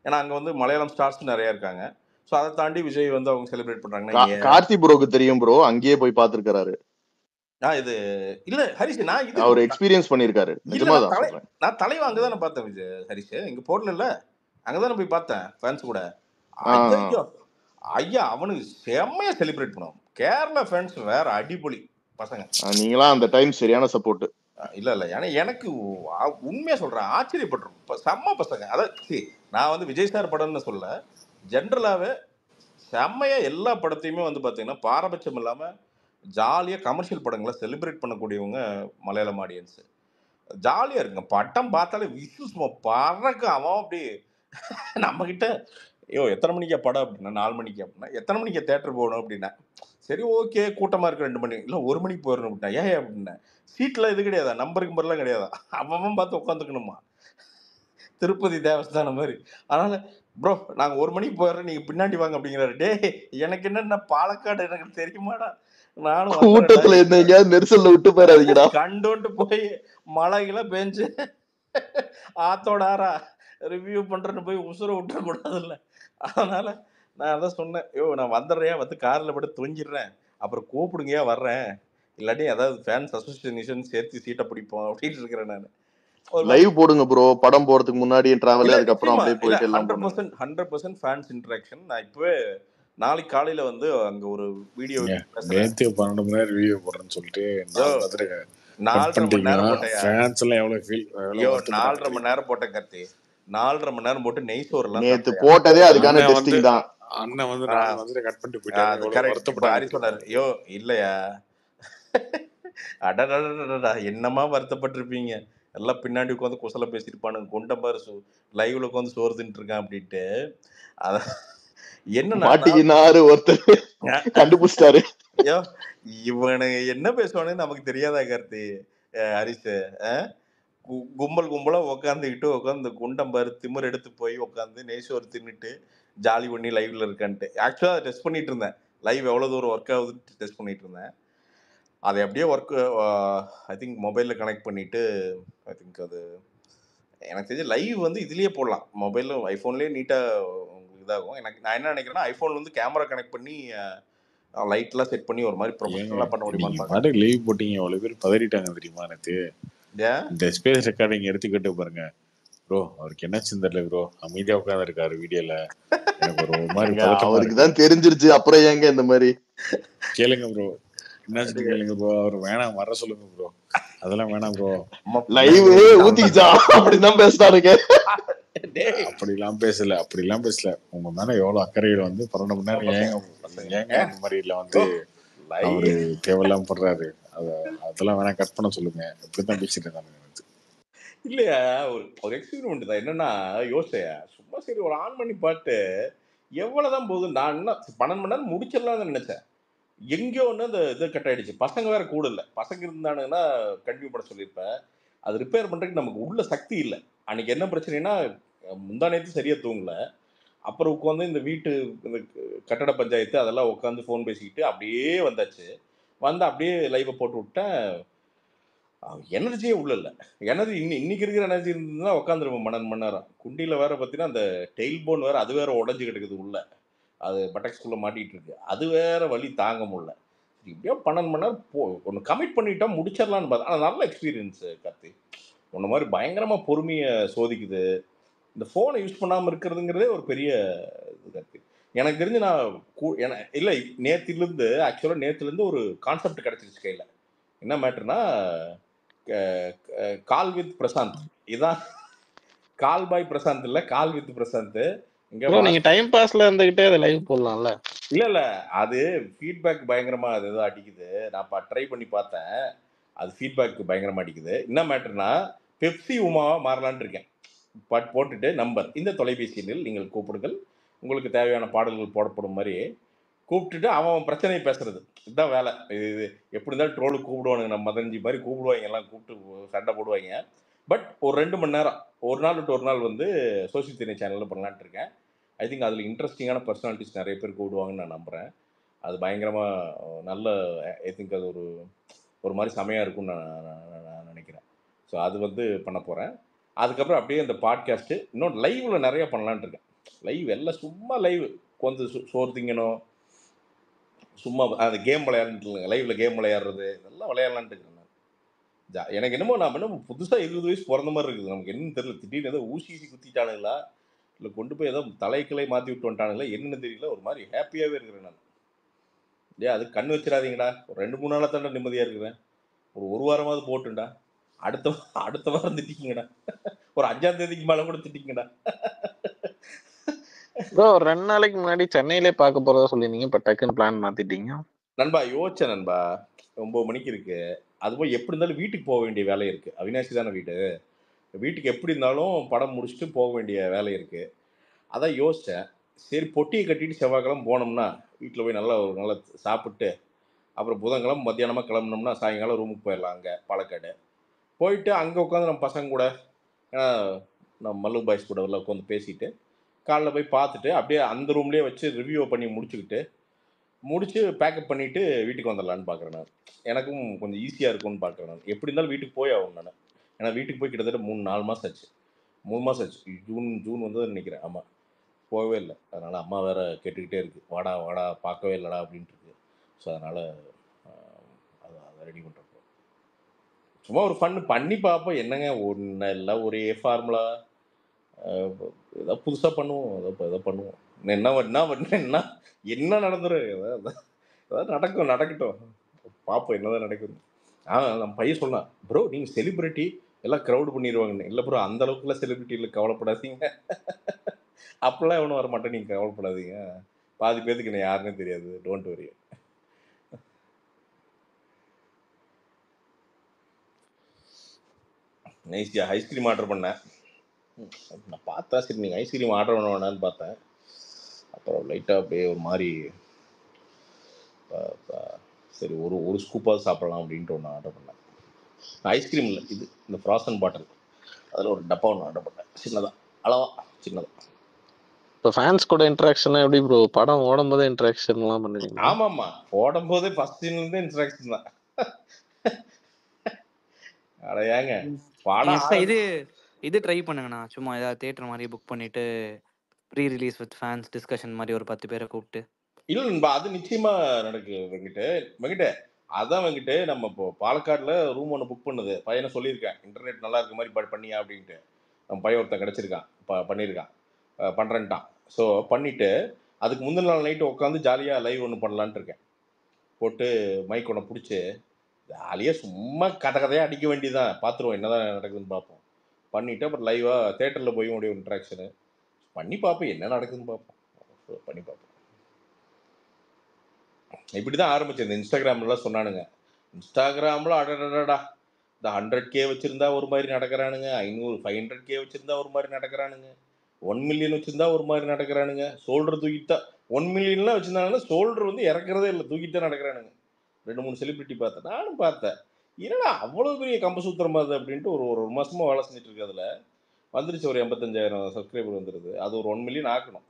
Speaker 13: ஏன்னா அங்க வந்து மலையாளம் ஸ்டார்ஸ் நிறைய இருக்காங்க. ஸோ அதை தாண்டி விஜய் வந்து அவங்க செலிப்ரேட் பண்றாங்கன்னா ஏன்?
Speaker 5: கார்த்தி ப்ரோக்கு தெரியும் ப்ரோ, அங்கேயே போய் பாத்துருக்காரு.
Speaker 13: இது இல்ல ஹரிஷ், நான் இது
Speaker 5: அவர் எக்ஸ்பீரியன்ஸ் பண்ணிருக்காரு.
Speaker 13: இல்ல
Speaker 5: நிஜமாதான் சொல்றேன்.
Speaker 13: நான் தலைவா அங்கதானே பார்த்தேன் விஜய் ஹரிஷ், இங்க போடல, அங்கதானே போய் பார்த்தேன் ஃபேன்ஸ் கூட.
Speaker 5: ஆ,
Speaker 13: ஐயோ ஐயா, அவனுக்கு செம்மையா செலிப்ரேட் பண்ணுவோம். கேரளா ஃபேன்ஸ் வேற அடிப்பொலி பசங்க.
Speaker 5: நீங்களாம் அந்த டைம் சரியான சப்போர்ட்.
Speaker 13: இல்ல ஏன்னா எனக்கு உண்மையா சொல்றேன், ஆச்சரியப்பட்டிருக்கும். செம்ம பசங்க. அதான் நான் வந்து விஜய் சார் படம்னு சொல்ல, ஜென்ரலாவே செம்மையா எல்லா படத்தையுமே வந்து பாத்தீங்கன்னா பாரபட்சம் இல்லாம ஜாலியா கமர்ஷியல் படங்களை செலிப்ரேட் பண்ணக்கூடியவங்க மலையாளம் ஆடியன்ஸ். ஜாலியா இருக்குங்க. படம் பார்த்தாலே விசுஸ் பறக்க. அவன் அப்படி நம்ம கிட்ட ஐயோ எத்தனை மணிக்கா படம் அப்படின்னா 4 மணிக்கு அப்படின்னா எத்தனை மணிக்கு தேட்டர் போகணும் அப்படின்னா சரி ஓகே கூட்டமா இருக்கு 2 மணி இல்லை 1 மணிக்கு போயிடணும் அப்படின்னா ஏன் அப்படின்னா சீட்லாம் இது கிடையாதா, நம்பருக்கு மாதிரிலாம் கிடையாதா, அவன் பார்த்து உட்காந்துக்கணுமா, திருப்பதி தேவஸ்தானம் மாதிரி. அதனால ப்ரோ நாங்க 1 மணிக்கு போயிடுறோம், நீங்க பின்னாடி வாங்க அப்படிங்கிறாரு. டே எனக்கு என்னன்னா பாலக்காடு எனக்கு தெரியுமாடா, நானும்
Speaker 5: கூட்டத்துல என்னங்க நெரிசல்ல விட்டு போயிடாதீங்கடா.
Speaker 13: கண்டோன்ட்டு போய் மழைகளாம் பெஞ்சு ஆத்தோட ஆறா ரிவ்யூ பண்றேன்னு போய் உசுர விட்டுறக்கூடாது இல்லை. அதனால நான் அதான் சொன்னேன், நான் வந்துடுறேன், வந்து கார்ல பட்டு தூங்கிடுறேன், அப்புறம் கூப்பிடுங்கயா வர்றேன், இல்லாட்டி ஏதாவது ஃபேன்ஸ் அசோசியேஷன் சேர்த்து சீட்டை பிடிப்போம் அப்படின்னு இருக்கிறேன். நான்
Speaker 5: லைவ் போடுங்க ப்ரோ, படம் போறதுக்கு முன்னாடி டிராவல், அதுக்கப்புறம் அப்படியே போயிட்டு எல்லாம்
Speaker 13: 100% ஃபேன்ஸ் இன்டராக்ஷன். நான் இப்பவே நாளைக்கு காலையில வந்து அங்க ஒரு வீடியோ
Speaker 2: நேத்து 12 மணி நேரம் வீடியோ போடுறேன்னு சொல்லிட்டு
Speaker 13: 4.5 மணி நேரம் போட்டேன்.
Speaker 2: ஃபேன்ஸ் எல்லாம் எவ்வளவு ஃபீல்
Speaker 13: 4.5 மணி நேரம் போட்டேன் கார்த்தி. 4.5 மணி நேரம் போட்டு நெய் சோறுலாம்
Speaker 5: நேத்து போட்டதே அதுக்கான டெஸ்டிங் தான்.
Speaker 2: அண்ணன் வந்து 4 மணி கட் பண்ணிட்டு போயிட்டாரு.
Speaker 13: ஹரி சொன்னாரு, ஐயோ இல்லையா அடடா என்னமா வருத்தப்பட்டிருப்பீங்க, எல்லாம் பின்னாடி உட்காந்து குசல பேசிருப்பானுங்க, கொண்ட பாரு லைவ்ல உட்காந்து சோறு தின்ட்டு இருக்கான் அப்படின்ட்டு. அத என்ன
Speaker 5: ஒருத்தர் கண்டுபிடிச்சிட்டாரு.
Speaker 13: ஐயோ இவனுங்க என்ன பேசுவானு நமக்கு தெரியாதா கார்த்தி ஹரிஷ்? கும்பலா உட்காந்து குண்டம்பாரு திமிர் எடுத்து போய் உட்காந்து நெய்சோறு தின்னுட்டு ஜாலி பண்ணி லைவ்ல இருக்கான்ட்டு. ஆக்சுவலா அதை டெஸ்ட் பண்ணிட்டு இருந்தேன், லைவ் எவ்வளவு தூரம் ஒர்க் ஆகுதுன்னு டெஸ்ட் பண்ணிட்டு இருந்தேன். அதை அப்படியே ஒர்க் ஐ திங்க் மொபைல்ல கனெக்ட் பண்ணிட்டு, ஐ திங்க் அது எனக்கு தெரிஞ்சு லைவ் வந்து இதுலயே போடலாம், மொபைல்ல ஐபோன்லயே நீட்டா உங்களுக்கு இதாகும். நான் என்ன நினைக்கிறேன்னா ஐபோன்ல வந்து கேமரா கனெக்ட் பண்ணி லைட் எல்லாம் செட் பண்ணி ஒரு மாதிரி ப்ரொஃபஷனலா பண்ண முடியுமா.
Speaker 2: லைவ் போட்டீங்க, அவ்வளவு பேர் பதறிட்டாங்க தெரியுமா நேத்து. இந்த ஸ்பேஸ் ரெக்கார்டிங் எடுத்துக்கிட்டு பாருங்க ப்ரோ, அவருக்கு என்னாச்சுன்னு தெரியல ப்ரோ, அமைதியா உட்கார்ந்து இருக்காரு வீடியோல. எனக்கு ஒரு மாதிரி
Speaker 5: அவருக்கு தான் தெரிஞ்சிருச்சு, அப்புறம் ஏங்க இந்த மாதிரி
Speaker 2: கேளுங்க ப்ரோ, என்னாச்சு கேளுங்க ப்ரோ, அவர் வேணாம் வர சொல்லுங்க ப்ரோ, அதெல்லாம் வேணாம் ப்ரோ,
Speaker 5: லைவ் ஊத்திச்சா அப்படிதான் பேசுறாருங்க.
Speaker 2: அப்படிலாம் பேசல. உங்க மேல எவ்வளவு அக்கறையில வந்து 12 மணி நேரம் ஏங்க இந்த மாதிரி இல்ல வந்து அவரு தேவையில்லாம பண்றாரு, அதெல்லாம் வேணா கட் பண்ண சொல்லுங்க, இப்படிதான் பேசிட்டு இருக்காங்க.
Speaker 13: இல்லையா ஒரு எக்ஸ்பெரிமெண்ட் தான். என்னன்னா யோசையா சும்மா சரி ஒரு ஆன் பண்ணி பாட்டு எவ்வளவுதான் போகுது. நான் என்ன 12 மணி நேரம் முடிச்சிடலாம்னு நினைச்சேன், எங்கேயோ ஒன்று அந்த இது கட் ஆயிடுச்சு. பசங்க வேற கூட இல்லை, பசங்க இருந்தானுங்கன்னா கண்டினியூ பண்ண சொல்லியிருப்பேன். அது ரிப்பேர் பண்றதுக்கு நமக்கு உள்ள சக்தி இல்லை. அன்னைக்கு என்ன பிரச்சனைனா முந்தா நேற்று சரியா தூங்கல, அப்புறம் உட்காந்து இந்த வீட்டு இந்த கட்டட பஞ்சாயத்து அதெல்லாம் உட்காந்து ஃபோன் பேசிக்கிட்டு அப்படியே வந்தாச்சு. வந்து அப்படியே லைவை போட்டு விட்டேன். எனர்ஜியே உள்ள இல்லை. எனர்ஜி இன்னைக்கு இருக்கிற எனர்ஜி இருந்ததுன்னா உட்காந்துருப்போம் 12 மணி நேரம். குண்டியில வேற பார்த்தீங்கன்னா அந்த டெயில் போன் வேற, அது வேற உடஞ்சு கிடக்குது உள்ள, அது பட்டக்ஸ்குள்ள மாட்டிட்டு இருக்கு, அது வேற வலி தாங்க முடியல. இப்படியோ 12 மணி நேரம் ஒன்று கமிட் பண்ணிட்டா முடிச்சிடலான்னு பார்த்தா. ஆனால் நல்ல எக்ஸ்பீரியன்ஸ் கார்த்தி. உன்ன மாதிரி பயங்கரமா பொறுமையை சோதிக்குது. இந்த ஃபோனை யூஸ் பண்ணாமல் இருக்கிறதுங்கிறதே ஒரு பெரிய இது கார்த்தி. எனக்கு தெரிஞ்சு நான் இல்லை நேற்றுலேருந்து ஆக்சுவலாக நேற்றுலேருந்து ஒரு கான்செப்ட் கிடைச்சிருச்சு கையில். என்ன மேட்டர்னா கால் வித் பிரசாந்த். இதான் கால் பாய் பிரசாந்த் இல்ல, கால் வித் பிரசாந்த்.
Speaker 14: நீங்க டைம் பாஸ்ல இருந்துகிட்டே அதை லைவ் போடலாம்ல.
Speaker 13: இல்ல அது ஃபீட்பேக் பயங்கரமா அது ஏதோ அடிக்குது. நான் ட்ரை பண்ணி பார்த்தேன், அது ஃபீட்பேக் பயங்கரமா அடிக்குது. என்ன மேட்டர்னா பெப்சி உமாவா மாறலான் இருக்கேன். போட்டுட்டு நம்பர் இந்த தொலைபேசியில் நீங்கள் கூப்பிடுங்கள், உங்களுக்கு தேவையான பாடல்கள் போடப்படும் மாதிரி கூப்பிட்டுட்டு அவன் பிரச்சனையை பேசுறது. இதுதான் வேலை. இது எப்படி இருந்தாலும் ட்ரோலு கூப்பிடுவானுங்க, நம்ம மதன்ஜி மாதிரி கூப்பிடுவாங்க, எல்லாம் கூப்பிட்டு சண்டை போடுவாங்க. பட் ஒரு 2 மணி நேரம் ஒரு நாள் விட்டு ஒரு நாள் வந்து சோசியல் திணை சேனலில் பண்ணலான்ட்டு இருக்கேன். ஐ திங்க் அதில் இன்ட்ரெஸ்டிங்கான பர்சனாலிட்டிஸ் நிறைய பேர் கூப்பிடுவாங்கன்னு நான் நம்புகிறேன். அது பயங்கரமாக நல்ல ஐ திங்க் அது ஒரு மாதிரி செமையாக இருக்கும்னு நான் நினைக்கிறேன். ஸோ அது வந்து பண்ண போகிறேன். அதுக்கப்புறம் அப்படியே அந்த பாட்காஸ்ட்டு இன்னும் லைவில் நிறையா பண்ணலான்ட்டு இருக்கேன். லைவ் எல்லாம் சும்மா லைவ் கொஞ்சம் சோறு திங்கணும், சும்மா அந்த கேம் விளையாடுறதுங்க, லைவ்ல கேம் விளையாடுறது இதெல்லாம் விளையாடலான்ட்டு இருக்கேன் நான். எனக்கு என்னமோ நான் இன்னும் புதுசாக 20 வயசு பிறந்த மாதிரி இருக்குது. நமக்கு என்னன்னு தெரியல, திடீர்னு ஏதோ ஊசி குத்திட்டானுங்களா இல்லை கொண்டு போய் ஏதோ தலைக்கிளை மாற்றி விட்டு வந்துட்டானுங்களா என்னன்னு தெரியல, ஒரு மாதிரி ஹாப்பியாகவே இருக்கிறேன் நான். ஏன் அது கண்ணு வச்சிடாதீங்கடா, ஒரு 2-3 நாளாக தாண்டா நிம்மதியாக இருக்கிறேன். ஒரு வாரமாவது போட்டுண்டா, அடுத்த வாரம் திட்டிங்கடா, ஒரு 5ஆம் தேதிக்கு மேலே கூட திட்டிங்கடா.
Speaker 14: ப்ரோ 2 நாளைக்கு முன்னாடி சென்னையிலே பார்க்க போறதா சொல்லியிருந்தீங்க, இப்போ டக்குன்னு பிளான் மாத்திட்டீங்க.
Speaker 13: நண்பா யோசிச்சேன் நண்பா, 9 மணிக்கு இருக்கு, அது போய் எப்படி இருந்தாலும் வீட்டுக்கு போக வேண்டிய வேலை இருக்கு. அவினாசி தானே வீடு, வீட்டுக்கு எப்படி இருந்தாலும் படம் முடிச்சுட்டு போக வேண்டிய வேலை இருக்கு. அதான் யோசித்தேன், சரி பொட்டியை கட்டிட்டு செவ்வாய்க்கிழமை போனோம்னா வீட்டில் போய் நல்லா ஒரு நல்லா சாப்பிட்டு அப்புறம் புதன்கிழமை மத்தியானமாக கிளம்புனோம்னா சாயங்காலம் ரூமுக்கு போயிடலாம். அங்கே பாலக்காடு போயிட்டு அங்கே உட்காந்து நம்ம பசங்க கூட நம்ம மல்லு பாய்ஸ் கூட எல்லாம் உட்காந்து பேசிட்டு காலைல போய் பார்த்துட்டு அப்படியே அந்த ரூம்லேயே வச்சு ரிவ்யூ பண்ணி முடிச்சு பேக்கப் பண்ணிவிட்டு வீட்டுக்கு வந்துடலான்னு பார்க்குறேன் நான். எனக்கும் கொஞ்சம் ஈஸியாக இருக்கும்னு பார்க்குறேன் நான். எப்படி இருந்தாலும் வீட்டுக்கு போய் ஆகும் நான். ஏன்னா வீட்டுக்கு போய் கிட்டத்தட்ட 3-4 மாதம் ஆச்சு. 3 மாதம் ஆச்சு. ஜூன் வந்ததுன்னு நினைக்கிறேன். ஆமாம், போகவே இல்லை. அதனால் அம்மா வேறு கேட்டுக்கிட்டே இருக்குது, வாடா வாடா பார்க்கவே இல்லைடா அப்படின்ட்டு இருக்கு. ஸோ அதனால் அதை ரெடி பண்ணுறப்போ சும்மா ஒரு ஃபன்னு பண்ணி பார்ப்போம். என்னங்க ஒன்று இல்லை, ஒரே ஃபார்முலா, ஏதாவது புதுசாக பண்ணுவோம், ஏதோ பண்ணுவோம். என்ன நடந்துடும், ஏதாவது நடக்கட்டும், பார்ப்போம் என்னதான் நடக்குது. நம்ம பையன் சொன்னான், ப்ரோ நீங்கள் செலிப்ரிட்டி எல்லாம் க்ரௌடு பண்ணிடுவாங்கன்னு. இல்லை ப்ரோ அந்த அளவுக்குலாம் செலிப்ரிட்டி இல்லை, கவலைப்படாதீங்க. அப்பெல்லாம் எவனும் வர மாட்டேன், நீங்கள் கவலைப்படாதீங்க, பாதி பேருக்கு என்ன யாருன்னே தெரியாது, டோன்ட் வரி. நைஸ்யா, ஐஸ்கிரீம் ஆர்டர் பண்ணேன். நான் பார்த்தா சரி நீங்கள் ஐஸ்கிரீம் ஆர்டர் பண்ண வேணான்னு பார்த்தேன். அப்புறம் லைட்டாக அப்படியே ஒரு மாதிரி சரி ஒரு ஸ்கூப்பாவது சாப்பிடலாம் அப்படின்ட்டு ஒன்று ஆர்டர் பண்ணேன். ஐஸ்கிரீம் இல்லை, இது இந்த ஃப்ராசன் பாட்டில், அதில் ஒரு டப்பா ஒன்று ஆர்டர் பண்ணேன். சின்னதாக.
Speaker 14: இப்போ ஃபேன்ஸ் கூட இன்ட்ராக்ஷன் எப்படி ப்ரோ? படம் ஓடும் போதே இன்ட்ராக்ஷன்லாம் பண்ணுவீங்க?
Speaker 13: ஆமாம்மா, ஓடும் போதே ஃபர்ஸ்ட் சீன்லேருந்து இன்ட்ராக்ஷன் தான். அட ஏங்க படம்
Speaker 11: இது ட்ரை பண்ணுங்கண்ணா, சும்மா ஏதாவது தியேட்டர் மாதிரி புக் பண்ணிட்டு pre release with fans discussion மாதிரி ஒரு 10 பேரை கூப்பிட்டு.
Speaker 13: இல்லை நண்பா, அது நிச்சயமா நடக்கு வெங்கிட்ட. அதான் வெங்கிட்டு, நம்ம இப்போ பாலக்காடில் ரூம் ஒன்று புக் பண்ணுது, பையனை சொல்லியிருக்கேன் இன்டர்நெட் நல்லா இருக்க மாதிரி பண்ணியா அப்படின்ட்டு. நம்ம பையன் ஒருத்தன் கிடச்சிருக்கான், பண்ணியிருக்கான், பண்ணுறேன்ட்டான். ஸோ பண்ணிவிட்டு அதுக்கு முந்தின நாள் நைட்டு உட்காந்து ஜாலியாக லைவ் ஒன்று பண்ணலான்ட்டு இருக்கேன். போட்டு மைக் ஒன்று பிடிச்சி ஜாலியாக சும்மா கதையாக அடிக்க வேண்டியதான், பார்த்துருவோம் என்ன தான் நடக்குதுன்னு பார்ப்போம். பண்ணிவிட்டு அப்புறம் லைவாக தேட்டரில் போய் முடியும் இன்ட்ராக்ஷனு பண்ணி பார்ப்போம், என்ன நடக்குதுன்னு பார்ப்போம், பண்ணி பார்ப்போம். இப்படி தான் ஆரம்பிச்சேன். இந்த இன்ஸ்டாகிராம்லாம் சொன்னானுங்க, இன்ஸ்டாகிராமில் அடடடா இந்த 100K வச்சுருந்தா ஒரு மாதிரி நடக்கிறானுங்க, 500-500K வச்சுருந்தா ஒரு மாதிரி நடக்கிறானுங்க, 1 மில்லியன் வச்சுருந்தா ஒரு மாதிரி நடக்கிறானுங்க, ஷோல்டர் தூக்கிட்டா 1 மில்லியன்லாம் வச்சுருந்தாங்கன்னா ஷோல்டர் வந்து இறக்குறதே இல்லை, தூக்கிட்டு நடக்கிறானுங்க. 2-3 செலிபிரிட்டி பார்த்தேன், நானும் பார்த்தேன், என்னடா அவ்வளோ பெரிய கம்பசூத்திரமா அது அப்படின்ட்டு ஒரு மாதமாக வேலை செஞ்சுட்டு இருக்கு. அதில் வந்துருச்சு ஒரு 85,000 சப்ஸ்கிரைபர் வந்துடுது. அது ஒரு 1 மில்லியன் ஆக்கணும்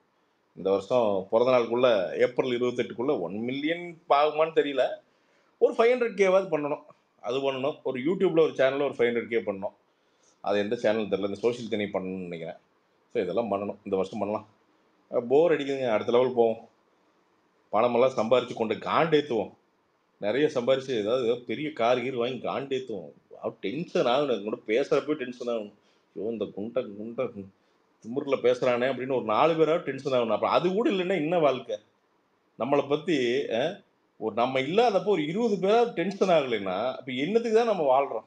Speaker 13: இந்த வருஷம் பிறந்த நாளுக்குள்ளே, ஏப்ரல் 28க்குள்ளே. 1 மில்லியன் ஆகுமான்னு தெரியல, ஒரு 500Kவாவது பண்ணணும். அது பண்ணணும். ஒரு யூடியூப்பில் ஒரு சேனலில் ஒரு 500K பண்ணணும். அது எந்த சேனல் தெரியல, இந்த சோஷியல் தனி பண்ணணும்னு நினைக்கிறேன். ஸோ இதெல்லாம் பண்ணணும், இந்த வருஷம் பண்ணலாம். போர் அடிக்குதுங்க, அடுத்த லெவல் போவோம், பணமெல்லாம் சம்பாரித்து கொண்டு காண்டேற்றுவோம், நிறைய சம்பாரித்து ஏதாவது பெரிய கார் கீர் வாங்கி காண்டேற்றுவோம். டென்ஷன் ஆகணும், அது கூட பேசுகிறப்போ டென்ஷன் ஆகணும். ஐயோ இந்த குண்டை திமுறில் பேசுகிறானே அப்படின்னு ஒரு 4 பேராவது டென்ஷன் ஆகணும். அப்புறம் அது கூட இல்லைன்னா இன்னும் வாழ்க்கை. நம்மளை பற்றி ஒரு நம்ம இல்லாதப்போ ஒரு 20 பேராவது டென்ஷன் ஆகலைன்னா அப்போ என்னத்துக்கு தான் நம்ம வாழ்கிறோம்?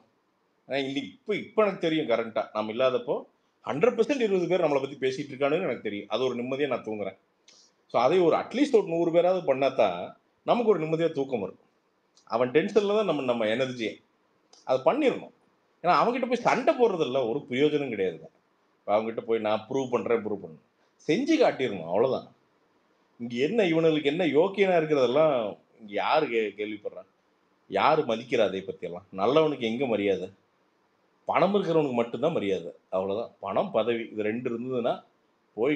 Speaker 13: இன்னைக்கு இப்போ எனக்கு தெரியும் கரண்ட்டாக, நம்ம இல்லாதப்போ 100% 20 பேர் நம்மளை பற்றி பேசிகிட்டு இருக்கானுன்னு எனக்கு தெரியும். அது ஒரு நிம்மதியாக நான் தூங்குறேன். ஸோ அதே ஒரு அட்லீஸ்ட் ஒரு 100 பேராவது பண்ணால் தான் நமக்கு ஒரு நிம்மதியாக தூக்கம் வரும். அவன் டென்ஷனில் தான் நம்ம எனர்ஜியை அதை பண்ணிடணும். ஏன்னா அவங்ககிட்ட போய் சண்டை போடுறதில்ல, ஒரு பிரயோஜனம் கிடையாதுங்க. அவங்ககிட்ட போய் நான் ப்ரூவ் பண்ணணும், செஞ்சு காட்டிடணும், அவ்வளோதான். இங்கே என்ன இவனுக்கு என்ன யோக்கியனாக இருக்கிறதெல்லாம் இங்கே யார் கேள்விப்படுறான், யார் மதிக்கிறா? அதை பற்றியெல்லாம் நல்லவனுக்கு எங்கே மரியாதை? பணம் இருக்கிறவனுக்கு மட்டும்தான் மரியாதை, அவ்வளோதான். பணம் பதவி இது 2 இருந்ததுன்னா போய்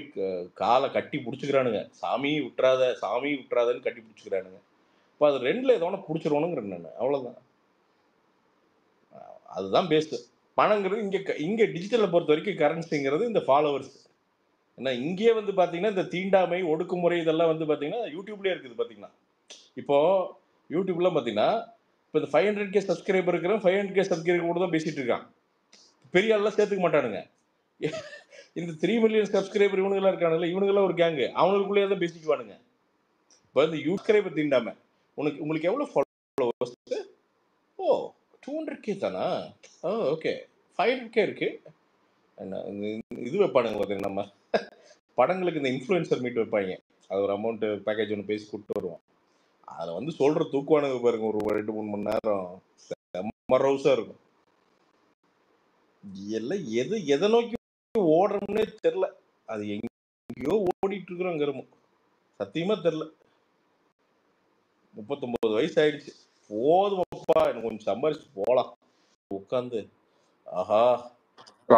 Speaker 13: காலை கட்டி பிடிச்சிக்கிறானுங்க. சாமி விட்டுறாதன்னு கட்டி பிடிச்சிக்கிறானுங்க. இப்போ அது 2ல் ஏதோ ஒன்று பிடிச்சிருவணுங்கிறேன் நான். அவ்வளோதான். அதுதான் பேஸ்ட். பணங்கிறது இங்கே டிஜிட்டலை பொறுத்த வரைக்கும் கரன்சிங்கிறது இந்த ஃபாலோவர்ஸ். ஏன்னா இங்கேயே வந்து பார்த்தீங்கன்னா இந்த தீண்டாமை, ஒடுக்குமுறை இதெல்லாம் வந்து பார்த்தீங்கன்னா யூடியூப்லேயே இருக்குது. பார்த்தீங்கன்னா இப்போது யூடியூப்லாம் பார்த்தீங்கன்னா இப்போ இந்த 500K சப்ஸ்கிரைபர் இருக்கிறவன் 500K சப்ஸ்கிரைபர் கூட தான் பேசிகிட்டு இருக்கான். பெரிய ஆளெலாம் சேர்த்துக்க மாட்டானுங்க. இந்த 3 மில்லியன் சப்ஸ்கிரைபர் இவனுங்களாம் இருக்கானுங்களே, இவனுங்களாம் ஒரு கேங்கு, அவனுக்குள்ளேயே தான் பேசிக்குவானுங்க. இப்போ இந்த சப்ஸ்கிரைபர் தீண்டாமை உங்களுக்கு எவ்வளோ ஃபாலோவர்ஸ்? ஓ 200K தானா? ஓகே 500K இருக்கு. என்ன இது வைப்பானுங்க பார்த்தீங்கன்னா, நம்ம படங்களுக்கு இந்த இன்ஃப்ளூயன்சர் மீட் வைப்பாங்க. அது ஒரு அமௌண்ட்டு பேக்கேஜ் ஒன்று பேசி கூப்பிட்டு வருவோம். அதில் வந்து சொல்கிற தூக்குவானுங்க பாருங்க, ஒரு 2-3 மணி நேரம் செம்ம ரவுஸாக இருக்கும். எல்லாம் எதை நோக்கி ஓடுறோம்னே தெரில. அது எங்கேயோ ஓடிட்டு இருக்கிறோங்கிறமோ சத்தியமாக தெரில. 39 வயசு ஆயிடுச்சு. போதுமப்பா, எனக்கு கொஞ்சம் சம்பாரிச்சு போகலாம் உட்காந்து. ஆஹா,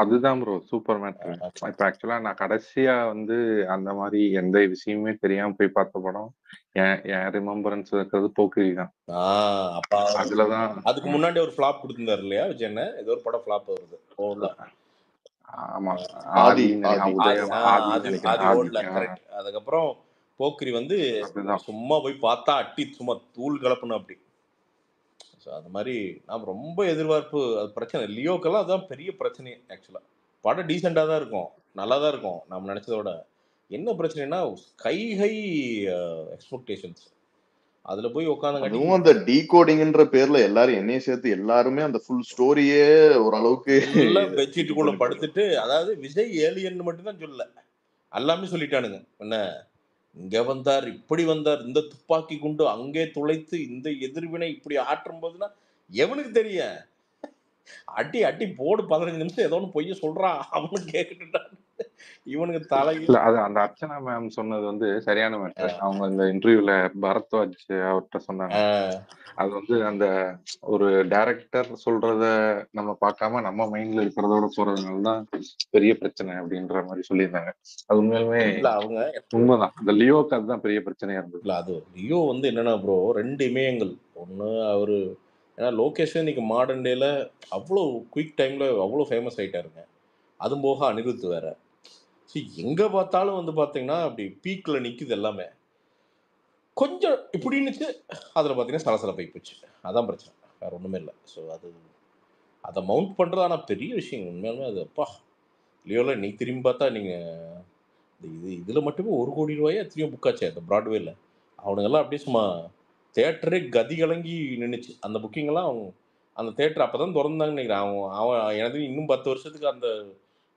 Speaker 12: அதுதான் ப்ரோ சூப்பர் மேட்ரு. இப்போ ஆக்சுவலா நான் கடைசியா வந்து அந்த மாதிரி எந்த விஷயமே தெரியாம போய் பார்த்த படம் என் ரிமெம்பரன்ஸ் இருக்கிறது போக்கிரி தான்.
Speaker 13: அப்பா
Speaker 12: அதுலதான்
Speaker 13: அதுக்கு முன்னாடி ஒரு ஃபிளாப் கொடுத்துருந்தாரு இல்லையா விஜய்? ஏதோ ஒரு படம் ஃபிளாப் வருது ஓடல.
Speaker 12: ஆமா,
Speaker 5: ஆதி
Speaker 13: அது ஓடல. கரெக்ட். அதுக்கப்புறம் போக்கிரி வந்து சும்மா போய் பார்த்தா அட்டி சும்மா தூள் கலப்பணும் அப்படி. ஸோ அது மாதிரி நாம் ரொம்ப எதிர்பார்ப்பு. அது பிரச்சனை. லியோக்கெல்லாம் அதுதான் பெரிய பிரச்சனை. ஆக்சுவலாக படம் டீசெண்டாக தான் இருக்கும், நல்லா தான் இருக்கும் நம்ம நினச்சதோட. என்ன பிரச்சனைனா ஹை எக்ஸ்பெக்டேஷன்ஸ். அதுல போய் உட்காந்து
Speaker 5: அதுவும் அந்த டீகோடிங்ன்ற பேர்ல எல்லாரும் என்னைய சேர்த்து எல்லாருமே அந்த ஃபுல் ஸ்டோரியே ஓரளவுக்கு
Speaker 13: எல்லாம் பெட்ஷீட்டுக்குள்ள படுத்துட்டு, அதாவது விஜய் ஏலியன் மட்டும் தான் சொல்லல, எல்லாமே சொல்லிட்டானுங்க. என்ன இங்க வந்தார், இப்படி வந்தார், இந்த துப்பாக்கி குண்டு அங்கே துளைத்து இந்த எதிர்வினை இப்படி ஆற்றும் போதுன்னா எவனுக்கு தெரியும்? அடி அடி போடு 15 நிமிஷம் ஏதோ ஒன்று பொய்ய சொல்றான், அவனு கேட்டுட்டான். இவனுக்கு தலையில்
Speaker 12: அது அந்த அர்ச்சனா மேம் சொன்னது வந்து சரியான மேட்டர். அவங்க இந்த இன்டர்வியூல பரத்வாஜ் அவர்கிட்ட சொன்னாங்க. அது வந்து அந்த ஒரு டைரக்டர் சொல்றத நம்ம பார்க்காம நம்ம மைண்ட்ல இருக்கிறதோட போறதுனாலதான் பெரிய பிரச்சனை அப்படின்ற மாதிரி சொல்லியிருந்தாங்க. அது உண்மையிலுமே
Speaker 13: அவங்க
Speaker 12: உண்மைதான். இந்த லியோக்கு அதுதான் பெரிய பிரச்சனையா இருந்தது.
Speaker 13: இல்ல அது லியோ வந்து என்னன்னா ப்ரோ, 2 இமயங்கள். ஒன்று அவரு, ஏன்னா லோகேஷன் இன்னைக்கு மாடர்ன் டேல அவ்வளோ குயிக் டைம்ல அவ்வளோ ஃபேமஸ் ஆயிட்டாருங்க. அதுவும் போக அனிருத் வேற. சரி, எங்க பார்த்தாலும் வந்து பார்த்தீங்கன்னா அப்படி பீக்ல நிக்குது எல்லாமே. கொஞ்சம் இப்படின்னுச்சு, அதில் பார்த்தீங்கன்னா சலசலப்பை போச்சு. அதான் பிரச்சனை, வேற ஒன்றுமே இல்லை. ஸோ அதை மவுண்ட் பண்ணுறது ஆனால் பெரிய விஷயம் உண்மையாலுமே. அது அப்பா லியோவில் இன்னைக்கு திரும்பி பார்த்தா நீங்கள் இதில் மட்டுமே 1 கோடி ரூபாயா திரும்ப புக் ஆச்சு அந்த ப்ராட்வேல. அவனுங்கெல்லாம் அப்படியே சும்மா தேட்டரே கதி கலங்கி நின்றுச்சு. அந்த புக்கிங்கெல்லாம் அவங்க அந்த தேட்டர் அப்போ தான் திறந்தாங்கன்னு நினைக்கிறேன். அவன் எனக்கு இன்னும் 10 வருஷத்துக்கு அந்த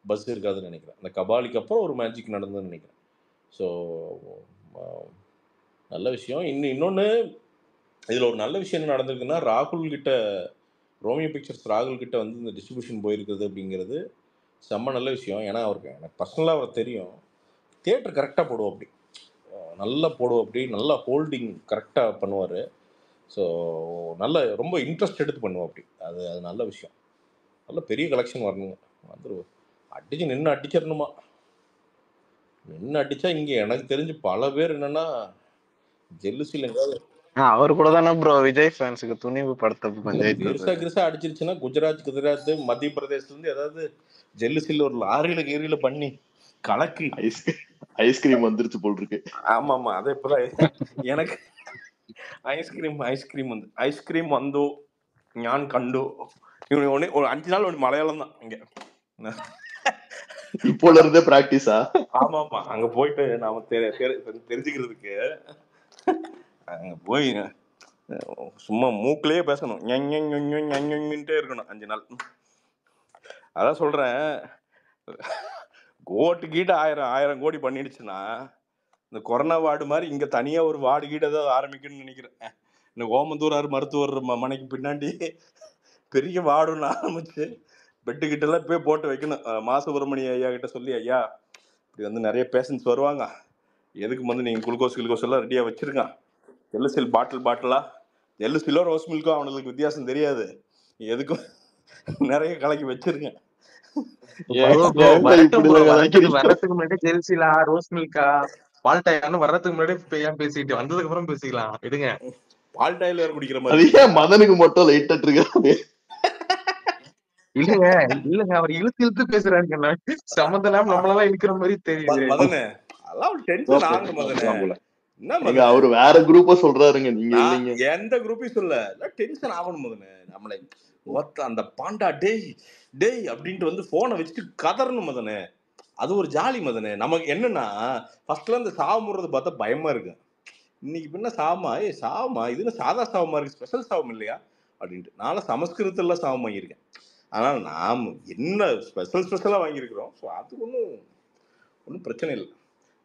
Speaker 13: பஸ் இருக்காதுன்னு நினைக்கிறேன். அந்த கபாலிக்கு அப்புறம் ஒரு மேஜிக் நடந்ததுன்னு நினைக்கிறேன். ஸோ நல்ல விஷயம். இன்னொன்று இதில் ஒரு நல்ல விஷயம் என்ன நடந்திருக்குன்னா, ராகுல் கிட்ட, ரோமியோ பிக்சர்ஸ் ராகுல் கிட்ட வந்து இந்த டிஸ்ட்ரிபியூஷன் போயிருக்குது அப்படிங்கிறது செம்ம நல்ல விஷயம். ஏன்னா அவருக்கு, எனக்கு பர்சனலாக அவரை தெரியும், தியேட்டர் கரெக்டாக போடுவோம் அப்படி, நல்லா போடுவோம் அப்படி, நல்லா ஹோல்டிங் கரெக்டாக பண்ணுவார். ஸோ நல்ல ரொம்ப இன்ட்ரெஸ்ட் எடுத்து பண்ணுவோம் அப்படி. அது நல்ல விஷயம். நல்ல பெரிய கலெக்ஷன் வரணுங்க. வந்துடுவோம் அடிச்சு நின்று அடிச்சிடணுமா, நின்று அடித்தா இங்கே எனக்கு தெரிஞ்சு பல பேர் என்னென்னா ஜெல்லுசில் எங்காவது
Speaker 14: அவர் கூட தானே ப்ரோ விஜய் ஃபேன்ஸுக்கு துணிவு படத்தை பஞ்சாயத்து
Speaker 13: பெருசா அடிச்சிருச்சுன்னா குஜராத் மத்திய பிரதேசத்துலேருந்து ஏதாவது ஜெல்லுசில் ஒரு லாரியில பண்ணி கலக்கி
Speaker 5: ஐஸ்கிரீம் வந்துருச்சு போல் இருக்கு.
Speaker 13: ஆமாம், அதை இப்போதான் எனக்கு ஐஸ்கிரீம் வந்தோ ஞான் கண்டோ ஒன்று ஒரு 5 நாள் ஒரு மலையாளம் தான் இங்கே.
Speaker 5: இப்போல இருந்தே பிராக்டிஸா?
Speaker 13: ஆமாம், அங்கே போயிட்டு நாம தெரிஞ்சுக்கிறதுக்கு அங்கே போய் சும்மா மூக்கிலேயே பேசணும், ஞங்கிட்டே இருக்கணும் 5 நாள். அதான் சொல்கிறேன், கோட்டு கீட்ட 1000 கோடி பண்ணிடுச்சுன்னா இந்த கொரோனா வார்டு மாதிரி இங்கே தனியாக ஒரு வார்டு கீட்ட ஏதாவது ஆரம்பிக்கணும்னு நினைக்கிறேன். இந்த ஓமந்தூரார் மருத்துவர் மனைக்கு பின்னாடி பெரிய வார்டு ஒன்று ஆரம்பிச்சு பெட்டுக்கிட்டெல்லாம் போய் போட்டு வைக்கணும். மாசுபிரமணிய ஐயா கிட்ட சொல்லி, ஐயா இப்படி வந்து நிறைய பேஷண்ட்ஸ் வருவாங்க, எதுக்கு வந்து நீங்கள் குளுக்கோஸ் எல்லாம் ரெடியாக வச்சுருங்க, ஜெல்லுசில் பாட்டிலாக ஜெல்லுசிலோ ரோஸ் மில்க்கோ அவனுக்கு வித்தியாசம் தெரியாது, எதுக்கும் நிறைய கலக்கி வச்சுருங்க,
Speaker 8: ப்ரோ ப்ரோ
Speaker 5: ஏன்டா
Speaker 8: வரட்டும்
Speaker 5: இப்படி
Speaker 8: ப்ரோ,
Speaker 5: எல்லாம் கலாய்க்கிறீங்க?
Speaker 8: வர்றதுக்கு முன்னாடி ஜெல்சிலா ரோஸ் மில்கா பால்டாயான்னு வர்றதுக்கு முன்னாடி ஏன் பேசிட்டு வந்ததுக்கு அப்புறம் பேசிக்கலாம் விடுங்க.
Speaker 13: பால் டாயில் வேற குடிக்கிற
Speaker 5: அது
Speaker 13: மாதிரி
Speaker 5: ஏன்
Speaker 13: இருக்கீங்க.
Speaker 5: மதனுக்கு மட்டும் லைட்டா ட்ரிகர்?
Speaker 8: இல்லங்க இல்லங்க அவர் இழுத்து இழுத்து பேசுறாருங்க. சம்மந்தம் இல்லாம நம்மளால இழுக்கிற மாதிரி தெரியுது.
Speaker 13: மதனு அதெல்லாம் டென்ஷன் ஆகணும் மதனு.
Speaker 12: போல
Speaker 13: என்ன
Speaker 5: எங்க
Speaker 13: மதனு,
Speaker 5: அவரு வேற குரூப்ப சொல்றாருங்க, நீங்க
Speaker 13: நான்
Speaker 5: இல்லைங்க.
Speaker 13: எந்த குரூப்பையும் சொல்ல, டென்ஷன் ஆகணும் மதனு. நம்மளை ஒத்த அந்த பாண்டா டேய் டேய் அப்படின்ட்டு வந்து போனை வச்சுட்டு கதறணும் மதனு. அது ஒரு ஜாலி மதனு. நமக்கு என்னன்னா ஃபர்ஸ்ட்ல இந்த சாவு முறது பார்த்தா பயமா இருக்கு. இன்னைக்கு பின்ன சாவமா, சாவமா இது என்ன சாதா சாவமா இருக்கு, ஸ்பெஷல் சாவம் இல்லையா அப்படின்ட்டு. நான்லாம் சமஸ்கிருதத்துல சாவம் வாங்கியிருக்கேன். ஆனால் நாம் என்ன ஸ்பெஷலா வாங்கியிருக்கிறோம். ஸோ அது ஒன்றும் பிரச்சனை இல்லை.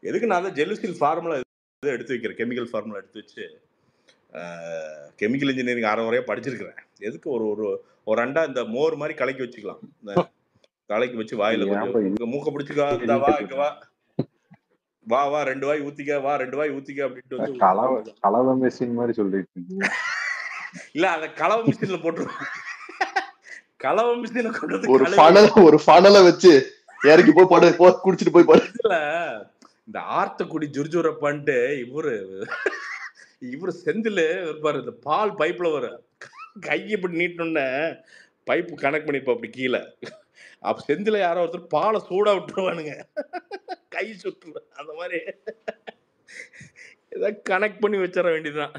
Speaker 13: எதுக்கு நான் தான் ஜெலுசில் ஃபார்முலா எடுத்து வைக்கிறேன், கெமிக்கல் ஃபார்முலா எடுத்து வச்சு கெமிக்கல் இன்ஜினியரிங் அரை வரையா படிச்சிருக்கிறேன். எதுக்கு ஒரு ஒரு ஒரு அண்டா இந்த மோர் மாதிரி கலக்கி வச்சுக்கலாம். இந்த கலக்கி வச்சு வாயில கொஞ்சம் மூக்க பிடிச்சிக்கா, இந்த வா இங்க வா வா வா 2 வாய் ஊத்திக்க, வா 2 வாய் ஊத்திக்க அப்படின்ட்டு வந்து
Speaker 12: கலவை மெஷின் மாதிரி சொல்லிட்டு
Speaker 13: இல்ல அதை கலவை மிஷின்ல போட்டுருவோம். கலவை மிஷினை கொண்டு வந்து
Speaker 5: ஒரு ஃபனலை வச்சு இறக்கி போய் படு, குடிச்சிட்டு போய் படு.
Speaker 13: இந்த ஆர்த்தக்குடி ஜுர்ஜுரப்பான்ட்டு இவரு செந்தில் இருப்பாரு, இந்த பால் பைப்ல வரும், கை இப்படி நீட்டணுன்னு பைப்பு கனெக்ட் பண்ணிப்போம் அப்படி கீழே. அப்ப செந்தில யாரோ ஒருத்தர் பாலை சூடா விட்டுருவானுங்க, கை சுற்று அந்த மாதிரி ஏதாவது கனெக்ட் பண்ணி வச்சிட வேண்டியதுதான்.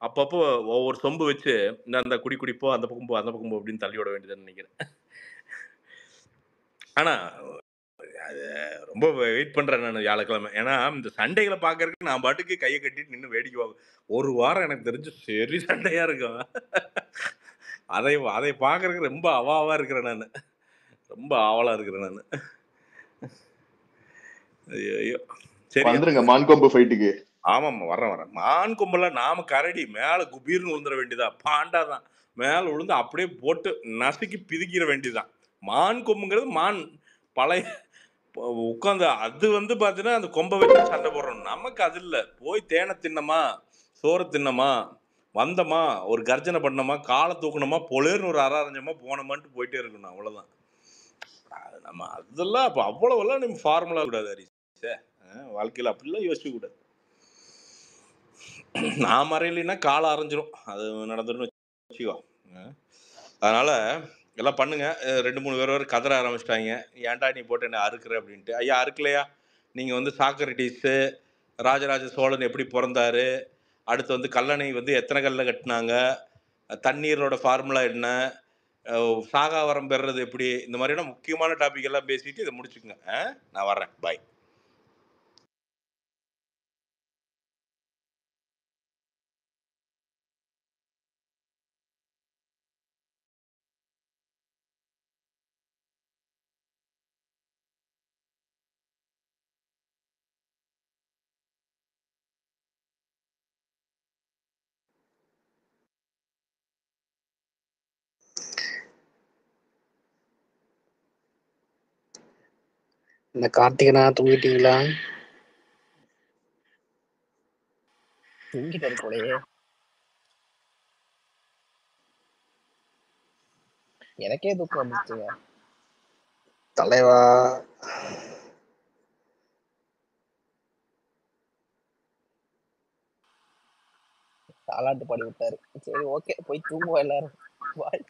Speaker 13: அப்பப்போ ஒவ்வொரு சொம்பு வச்சு இந்த குடி குடிப்போ, அந்த பக்கம் போ அந்த பக்கம் போ அப்படின்னு தள்ளி விட வேண்டியதுன்னு நினைக்கிறேன். ஆனா அது ரொம்ப வெயிட் பண்றேன் நான் வியாழக்கிழமை. ஏன்னா இந்த சண்டைகளை பாக்குறதுக்கு நான் பாட்டுக்கு கையை கட்டிட்டு நின்று வேடிக்கை பார்க்க ஒரு வாரம் எனக்கு தெரிஞ்சு சரி சண்டையா இருக்கும். அதை பாக்குறதுக்கு ரொம்ப அவாவா இருக்கிறேன் நான், ரொம்ப ஆவலா இருக்கிறேன் நான். ஐயோ சரி
Speaker 5: வந்துருங்க மான்கொம்பு ஃபைட்டுக்கு.
Speaker 13: ஆமாம் வரேன். மான் கொம்பெல்லாம் நாம கரடி மேல குபீர்னு விழுந்துட வேண்டியதா, பாண்டாதான் மேல விழுந்து அப்படியே போட்டு நசுக்கி பிதிக்கிற வேண்டியதுதான். மான் கொம்புங்கிறது மான் பழைய உட்காந்து அது வந்து பாத்தீங்கன்னா அந்த கொம்பை வச்சு சண்டை போடுறோம். நமக்கு அது இல்லை. போய் தேனை தின்னமா, சோறு தின்னமா, வந்தமா, ஒரு கர்ஜனை பண்ணோமா, காலை தூக்கணுமா, பொலேர்னு ஒரு அரைஞ்சமா போனோமான்ட்டு போயிட்டே இருக்கணும், அவ்வளவுதான். நம்ம அதெல்லாம் அப்போ அவ்வளவெல்லாம் நம்ம ஃபார்முலா கூடாது ஹரிசே. வாழ்க்கையில் அப்படிலாம் யோசிக்க கூடாது. நான் மறையிலன்னா காலை அரைஞ்சிரும், அது நடந்துடும் வச்சுக்கோ. அதனால எல்லாம் பண்ணுங்க. 2-3 பேர் வரை கதற ஆரம்பிச்சிட்டாங்க, ஏன்டா நீ போட்டு என்ன அறுக்குற அப்படின்ட்டு. ஐயா அறுக்கலையா, நீங்கள் வந்து சாக்ரட்டிஸு ராஜராஜ சோழன் எப்படி பிறந்தாரு, அடுத்து வந்து கல்லணை வந்து எத்தனை கல்ல கட்டினாங்க, தண்ணீரோட ஃபார்முலா என்ன, சாகாவரம் பெறுறது எப்படி, இந்த மாதிரியான முக்கியமான டாபிக் எல்லாம் பேசிட்டு இதை முடிச்சுக்குங்க. நான் வர்றேன், பாய்.
Speaker 14: இந்த கார்த்திகனா தூங்கிட்டீங்களா?
Speaker 3: தூங்கிட்டாரு போலயே. எனக்கே தூக்கம் வந்துச்சுங்க
Speaker 14: தலைவா.
Speaker 3: தாலாட்டு பாடி விட்டாரு. சரி ஓகே, போய் தூங்குவோம் எல்லாரும். பாய்.